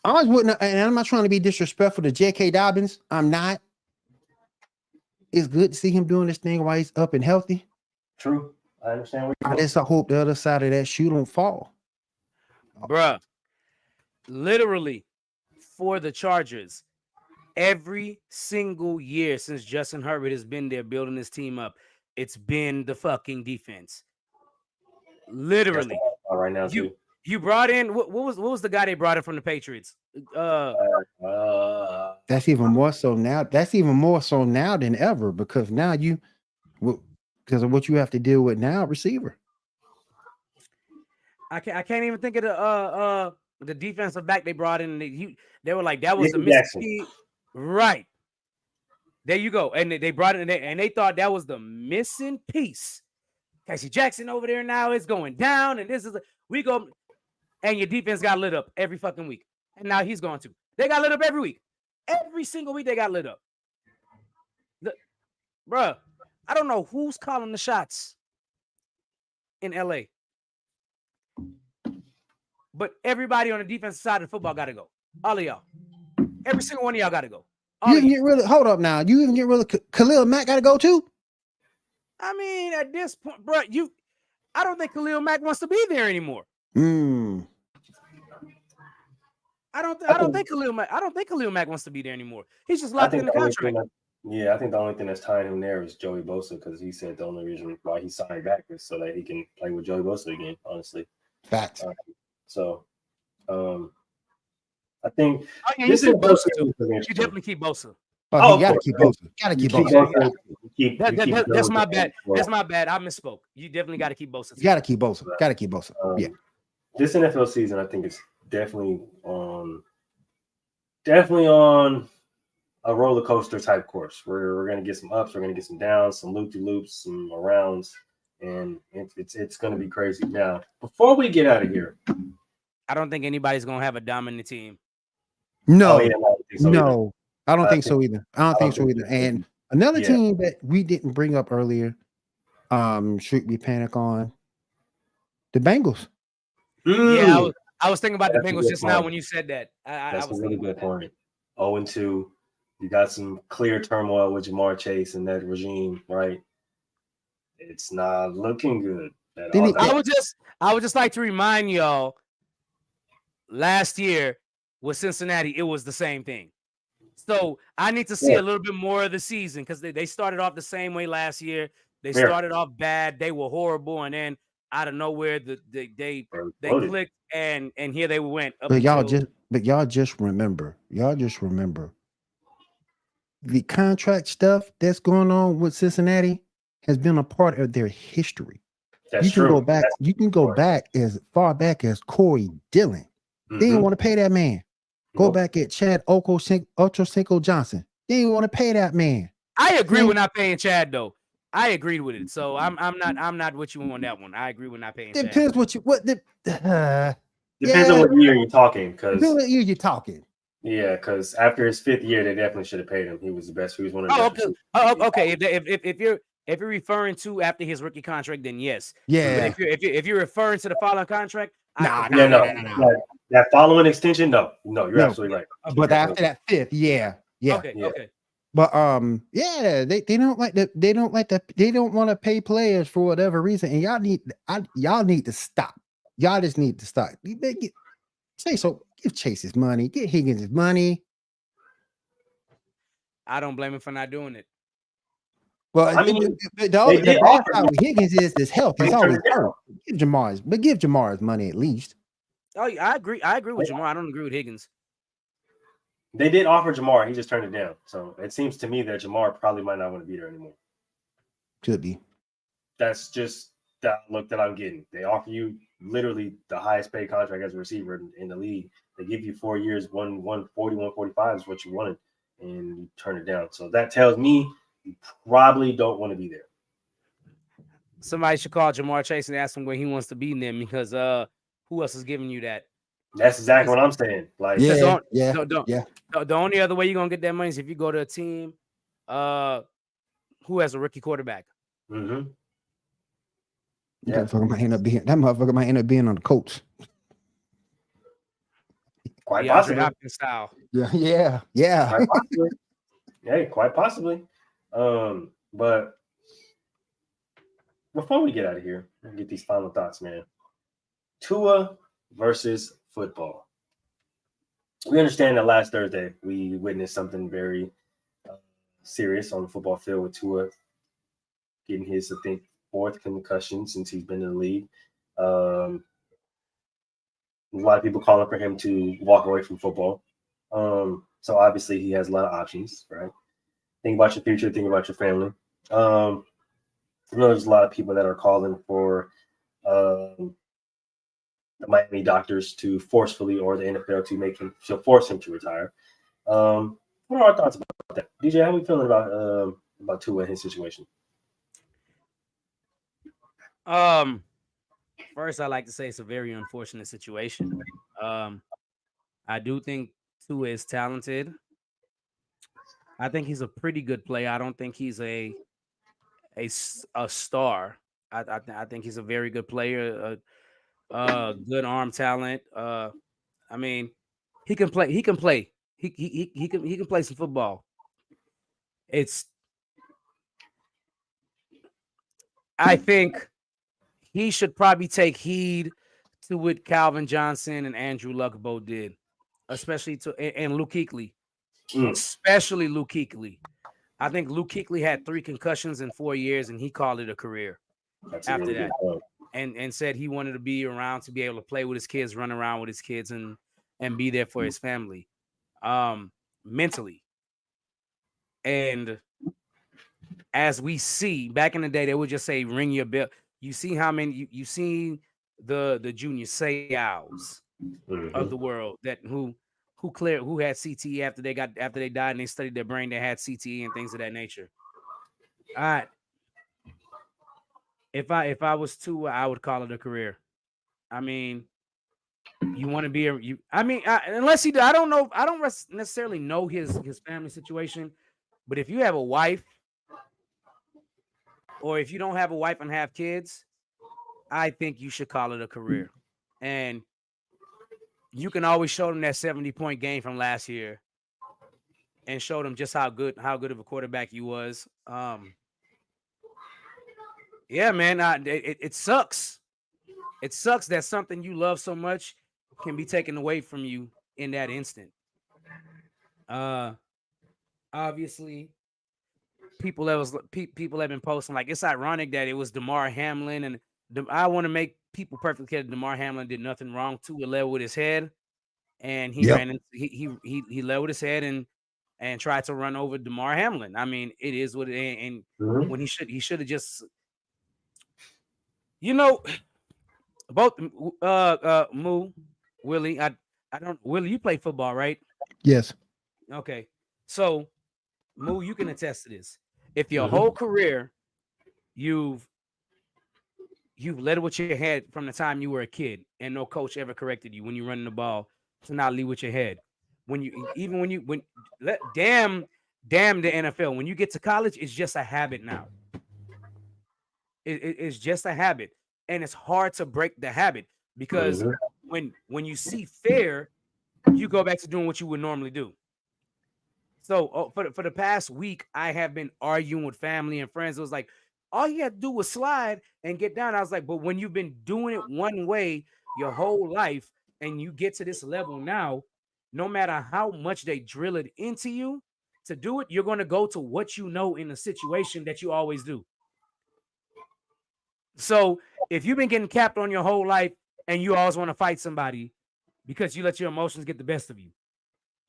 I always wouldn't, and I'm not trying to be disrespectful to J.K. Dobbins. I'm not. It's good to see him doing this thing while he's up and healthy. True. I understand. I just hope the other side of that shoe don't fall. Bruh. Literally, for the Chargers, every single year since Justin Herbert has been there building this team up, it's been the fucking defense. Literally. Right now, too. You brought in what was the guy they brought in from the Patriots? That's even more so now. That's even more so now than ever because now because of what you have to deal with now, receiver. I can't even think of the defensive back they brought in. They were like that was the missing piece. Right. There you go. And they brought it in and they thought that was the missing piece. Casey Jackson over there now is going down, and this is we go, and your defense got lit up every fucking week, and now he's going to. They got lit up every week, every single week they got lit up. Bruh, I don't know who's calling the shots in LA, but everybody on the defensive side of the football got to go. All of y'all, every single one of y'all got to go. You even get rid of. Hold up now. You even get rid of Khalil Mack. Got to go too. I mean, at this point, bro, I don't think Khalil Mack wants to be there anymore. I don't think Khalil Mack wants to be there anymore. He's just locked in the contract. I think the only thing that's tying him there is Joey Bosa because he said the only reason why he signed back is so that he can play with Joey Bosa again. Honestly, facts. I think this is Bosa too. You definitely keep Bosa. Oh, you gotta keep Bosa. Gotta keep Bosa. That's my bad. That's my bad. I misspoke. You definitely got to keep Bosa. You gotta keep Bosa. Gotta keep Bosa. Yeah. This NFL season, I think it's definitely on a roller coaster type course where we're gonna get some ups, we're gonna get some downs, some loop-de-loops, some arounds, and it's gonna be crazy. Now, before we get out of here, I don't think anybody's gonna have a dominant team. No, I don't think so either. And another team that we didn't bring up earlier, should we panic on? The Bengals. Yeah, I was thinking about the Bengals just now when you said that. I was thinking about that. 0-2. You got some clear turmoil with Jamar Chase and that regime, right? It's not looking good. I would just like to remind y'all, last year with Cincinnati, it was the same thing. So I need to see a little bit more of the season because they started off the same way last year. They started off bad. They were horrible, and then out of nowhere, they clicked, and here they went. But y'all just remember, the contract stuff that's going on with Cincinnati has been a part of their history. You can go back as far back as Corey Dillon. They didn't want to pay that man. Go back at Chad Ochocinco Johnson. They didn't want to pay that man. I agree with not paying Chad though. I agreed with it. So I'm not with you on that one. I agree with not paying Chad. Depends depends on what year you're talking. Yeah, because after his 5th year, they definitely should have paid him. He was the best. He was one of the best. Okay. If you're referring to after his rookie contract, then yes. Yeah. But if you're referring to the following contract, no. That following extension, no, you're absolutely right. But after that 5th, yeah. Okay. But they don't want to pay players for whatever reason, and y'all need to stop. Y'all just need to stop. Give Chase his money, get Higgins his money. I don't blame him for not doing it. Well, I mean, the bad side with Higgins is his health. He's always hurt. Give Jamar his money at least. Oh, I agree. I agree with Jamar. I don't agree with Higgins. They did offer Jamar. He just turned it down. So it seems to me that Jamar probably might not want to be there anymore. Could be. That's just the look that I'm getting. They offer you literally the highest paid contract as a receiver in the league. They give you 4 years, 140, 145 is what you wanted, and you turn it down. So that tells me you probably don't want to be there. Somebody should call Jamar Chase and ask him where he wants to be in them because who else is giving you that? That's exactly what I'm saying. Like, the only other way you're gonna get that money is if you go to a team who has a rookie quarterback. Mm-hmm. That motherfucker might end up being on the Colts. Quite possibly. Style. Yeah. Quite possibly. Yeah, quite possibly. But before we get out of here and get these final thoughts, man. Tua versus football. We understand that last Thursday we witnessed something very serious on the football field with Tua getting his, I think, 4th concussion since he's been in the league. A lot of people calling for him to walk away from football. So obviously he has a lot of options, right? Think about your future, think about your family. There's a lot of people that are calling for the Miami doctors to forcefully, or the NFL to force him to retire. What are our thoughts about that, DJ? How are we feeling about Tua and his situation? First, I like to say it's a very unfortunate situation. I do think Tua is talented. I think he's a pretty good player. I don't think he's a star. I think he's a very good player. Good arm talent. I mean, he can play. He can play. He can play some football. I think he should probably take heed to what Calvin Johnson and Andrew Luck both did, especially and Luke Kuechly, especially Luke Kuechly. I think Luke Kuechly had 3 concussions in 4 years, and he called it a career after that, and said he wanted to be around to be able to play with his kids, run around with his kids, and be there for his family, mentally. And as we see back in the day, they would just say, "Ring your bell." You see how many you see the junior Seaus of the world that who had CTE after they died and they studied their brain, they had CTE and things of that nature. All right. If I was Tua, I would call it a career. I mean, you want to be unless he, I don't know, I don't necessarily know his family situation, but if you have a wife, or if you don't have a wife and have kids, I think you should call it a career. And you can always show them that 70-point game from last year and show them just how good of a quarterback you was. Yeah, man, it sucks. It sucks that something you love so much can be taken away from you in that instant. Obviously, people have been posting like it's ironic that it was Damar Hamlin, and I want to make people perfectly clear that Damar Hamlin did nothing wrong. Tua led with his head, and he ran into, he led with his head and tried to run over Damar Hamlin. I mean, it is what it is, and when he should have just, both Moo, Willie, I don't, Willie, you play football, right? Yes. Okay, so Moo, you can attest to this. If your whole career you've led with your head from the time you were a kid, and no coach ever corrected you when you're running the ball to not lead with your head. Damn the NFL. When you get to college, it's just a habit now. It's just a habit, and it's hard to break the habit because when you see fair, you go back to doing what you would normally do. So for the past week, I have been arguing with family and friends. It was like, all you had to do was slide and get down. I was like, but when you've been doing it one way your whole life and you get to this level now, no matter how much they drill it into you to do it, you're going to go to what you know in a situation that you always do. So if you've been getting capped on your whole life and you always want to fight somebody because you let your emotions get the best of you,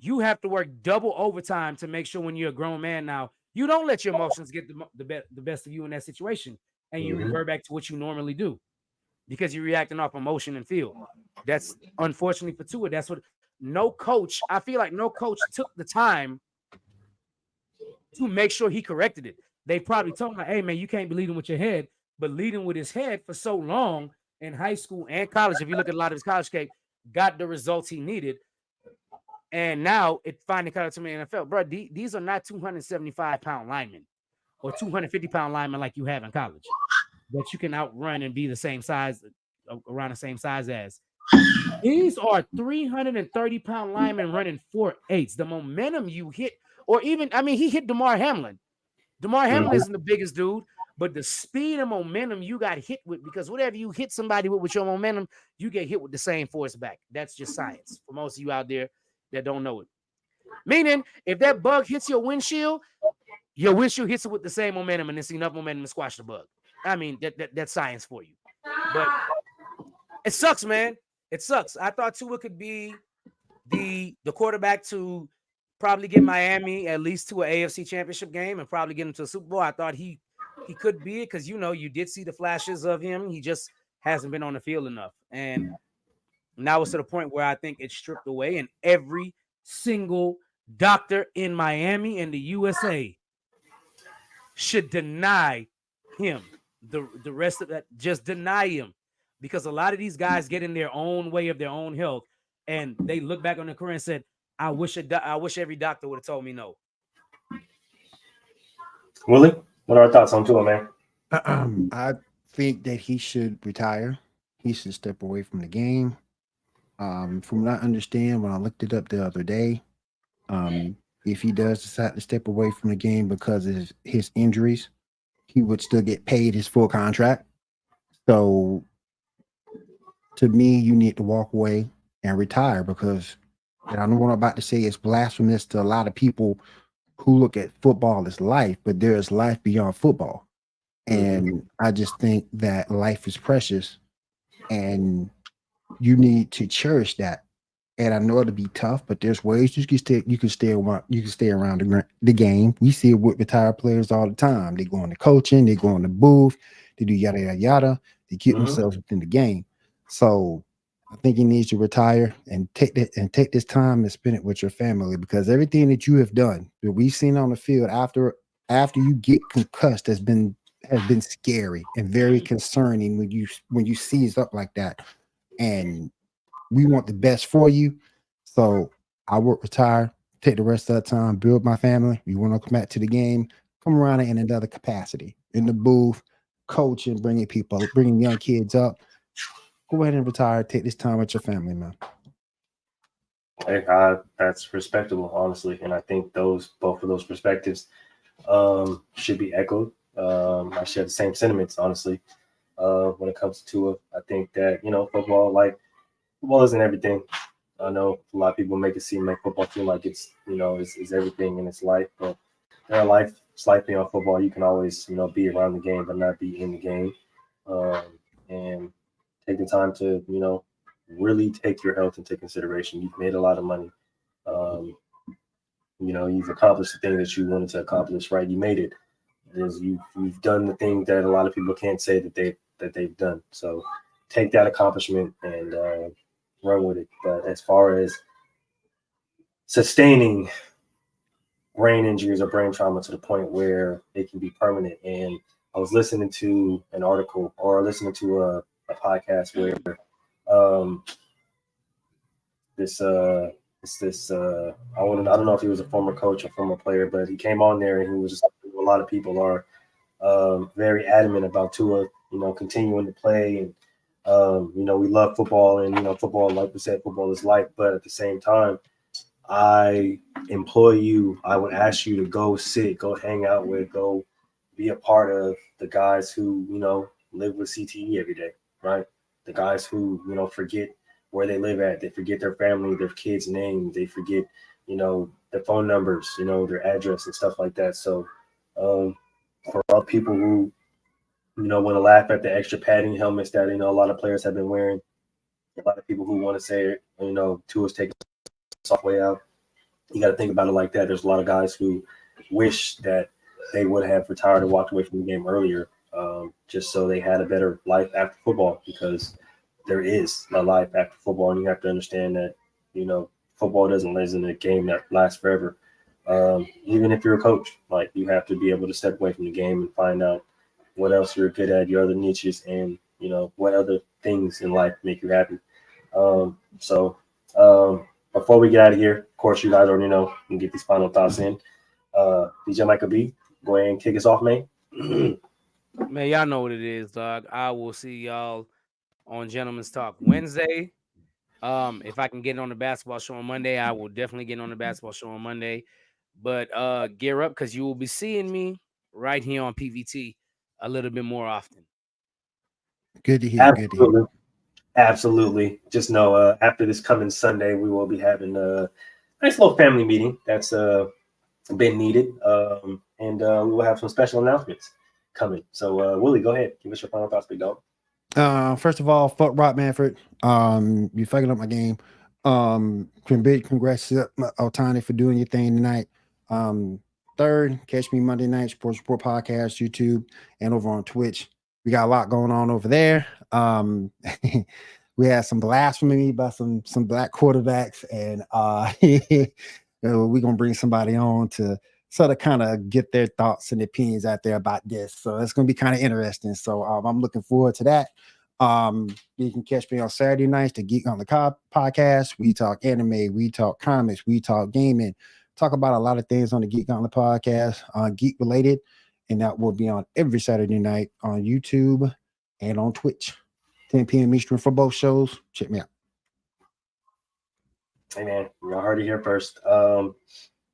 you have to work double overtime to make sure when you're a grown man now, you don't let your emotions get the best of you in that situation, and you revert back to what you normally do because you're reacting off emotion and feel. That's unfortunately for Tua. That's what I feel like no coach took the time to make sure he corrected it. They probably told him, hey, man, you can't be leading with your head, but leading with his head for so long in high school and college, if you look at a lot of his college tape, got the results he needed. And now it finally cut out to me in the NFL. Bro, these are not 275-pound linemen or 250-pound linemen like you have in college that you can outrun and be the same size, around the same size as. These are 330-pound linemen running 4.8s. The momentum you hit, or even, he hit Damar Hamlin. Damar Hamlin isn't the biggest dude, but the speed and momentum you got hit with, because whatever you hit somebody with your momentum, you get hit with the same force back. That's just science for most of you out there that don't know it. Meaning, if that bug hits your windshield hits it with the same momentum, and it's enough momentum to squash the bug. That's science for you. But it sucks, man. It sucks. I thought Tua could be the quarterback to probably get Miami at least to an AFC championship game and probably get him to a Super Bowl. I thought he could be it because you did see the flashes of him. He just hasn't been on the field enough. And now it's to the point where I think it's stripped away, and every single doctor in Miami and the USA should deny him the rest of that. Just deny him, because a lot of these guys get in their own way of their own health, and they look back on their career and said, I wish every doctor would have told me no. Willie, what are our thoughts on Tua, man? I think that he should retire. He should step away from the game. From what I understand, when I looked it up the other day, if he does decide to step away from the game because of his injuries, he would still get paid his full contract. So, to me, you need to walk away and retire, because, and I know what I'm about to say is blasphemous to a lot of people who look at football as life, but there is life beyond football. And I just think that life is precious, and you need to cherish that. And I know it'll be tough, but there's ways you can stay around the game. We see it with retired players all the time. They go into coaching, they go in the booth, they do yada yada yada. They keep themselves within the game. So I think he needs to retire and take this time and spend it with your family, because everything that you have done, that we've seen on the field after you get concussed, has been scary and very concerning when you seize up like that. And we want the best for you. So I would retire, take the rest of the time, build my family. We want to come back to the game, come around in another capacity, in the booth, coaching, bringing young kids up. Go ahead and retire. Take this time with your family, man. Hey, that's respectable, honestly. And I think both of those perspectives should be echoed. I share the same sentiments, honestly. When it comes to Tua, I think that, football isn't everything. I know a lot of people make football feel like it's, is everything in its life, but there are life beyond football. You can always, be around the game, but not be in the game. And take the time to, really take your health into consideration. You've made a lot of money. You've accomplished the thing that you wanted to accomplish, right? You made it. You've done the thing that a lot of people can't say that they've done. So take that accomplishment and run with it. But as far as sustaining brain injuries or brain trauma to the point where it can be permanent, and I was listening to an article or listening to a podcast where I don't know if he was a former coach or former player, but he came on there and he was just, a lot of people are very adamant about Tua, continuing to play. And, we love football, and, football, like we said, football is life. But at the same time, I would ask you to go hang out with, go be a part of the guys who, live with CTE every day, right? The guys who, forget where they live at. They forget their family, their kids' name. They forget, their phone numbers, their address and stuff like that. So for all people who, want to laugh at the extra padding helmets that, a lot of players have been wearing, a lot of people who want to say, Tua's taking the soft way out, you got to think about it like that. There's a lot of guys who wish that they would have retired and walked away from the game earlier, just so they had a better life after football, because there is a life after football, and you have to understand that, football doesn't live in a game that lasts forever. Even if you're a coach, like, you have to be able to step away from the game and find out what else you're good at, your other niches, and, what other things in life make you happy. Before we get out of here, of course, you guys already know, and get these final thoughts in. DJ Michael B, go ahead and kick us off, man. Man, y'all know what it is, dog. I will see y'all on Gentleman's Talk Wednesday. If I can get on the basketball show on Monday, I will definitely get on the basketball show on Monday. But gear up, because you will be seeing me right here on PVT a little bit more often. Good to hear. Good to hear. Absolutely. Just know after this coming Sunday, we will be having a nice little family meeting that's been needed. And we will have some special announcements coming. So, Willie, go ahead. Give us your final thoughts, big dog. First of all, fuck Rob Manfred. You fucking up my game. Congrats to Otani for doing your thing tonight. Third, catch me Monday night, Sports Report Podcast, YouTube, and over on Twitch. We got a lot going on over there. We had some blasphemy by some black quarterbacks, and we're gonna bring somebody on to sort of kind of get their thoughts and opinions out there about this. So it's gonna be kind of interesting. So I'm looking forward to that. You can catch me on Saturday nights, the Geek on the podcast. We talk anime, we talk comics, we talk gaming, talk about a lot of things on the Geek on the podcast, geek related, and that will be on every Saturday night on YouTube and on Twitch, 10 p.m. Eastern for both shows. Check me out. Hey man, y'all heard it here first.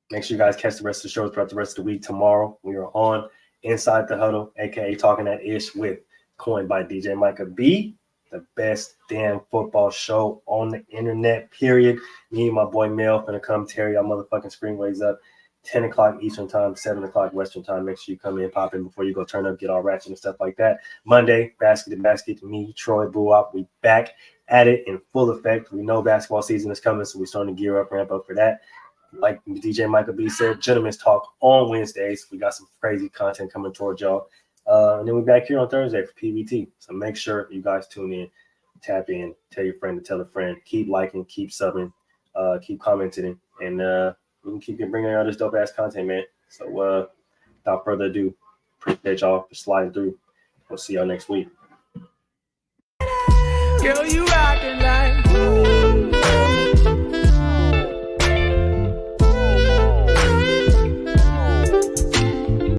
Make sure you guys catch the rest of the shows throughout the rest of the week. Tomorrow we are on Inside the Huddle, aka Talking That Ish with Coined by DJ Micah B, the best damn football show on the internet, period. Me and my boy Mel gonna come tear y'all motherfucking screenways up. 10 o'clock Eastern time, 7 o'clock Western time. Make sure you come in, pop in before you go turn up, get all ratchet and stuff like that. Monday, basket to basket, me, Troy, Boo Up. We back at it in full effect. We know basketball season is coming, so we're starting to gear up, ramp up for that. Like DJ Michael B said, Gentlemen's Talk on Wednesdays. We got some crazy content coming towards y'all. And then we're back here on Thursday for PBT. So make sure you guys tune in, tap in, tell your friend to tell a friend. Keep liking, keep subbing, keep commenting, and we can keep bringing out this dope-ass content, man. So without further ado, appreciate y'all for sliding through. We'll see y'all next week. Girl, you out.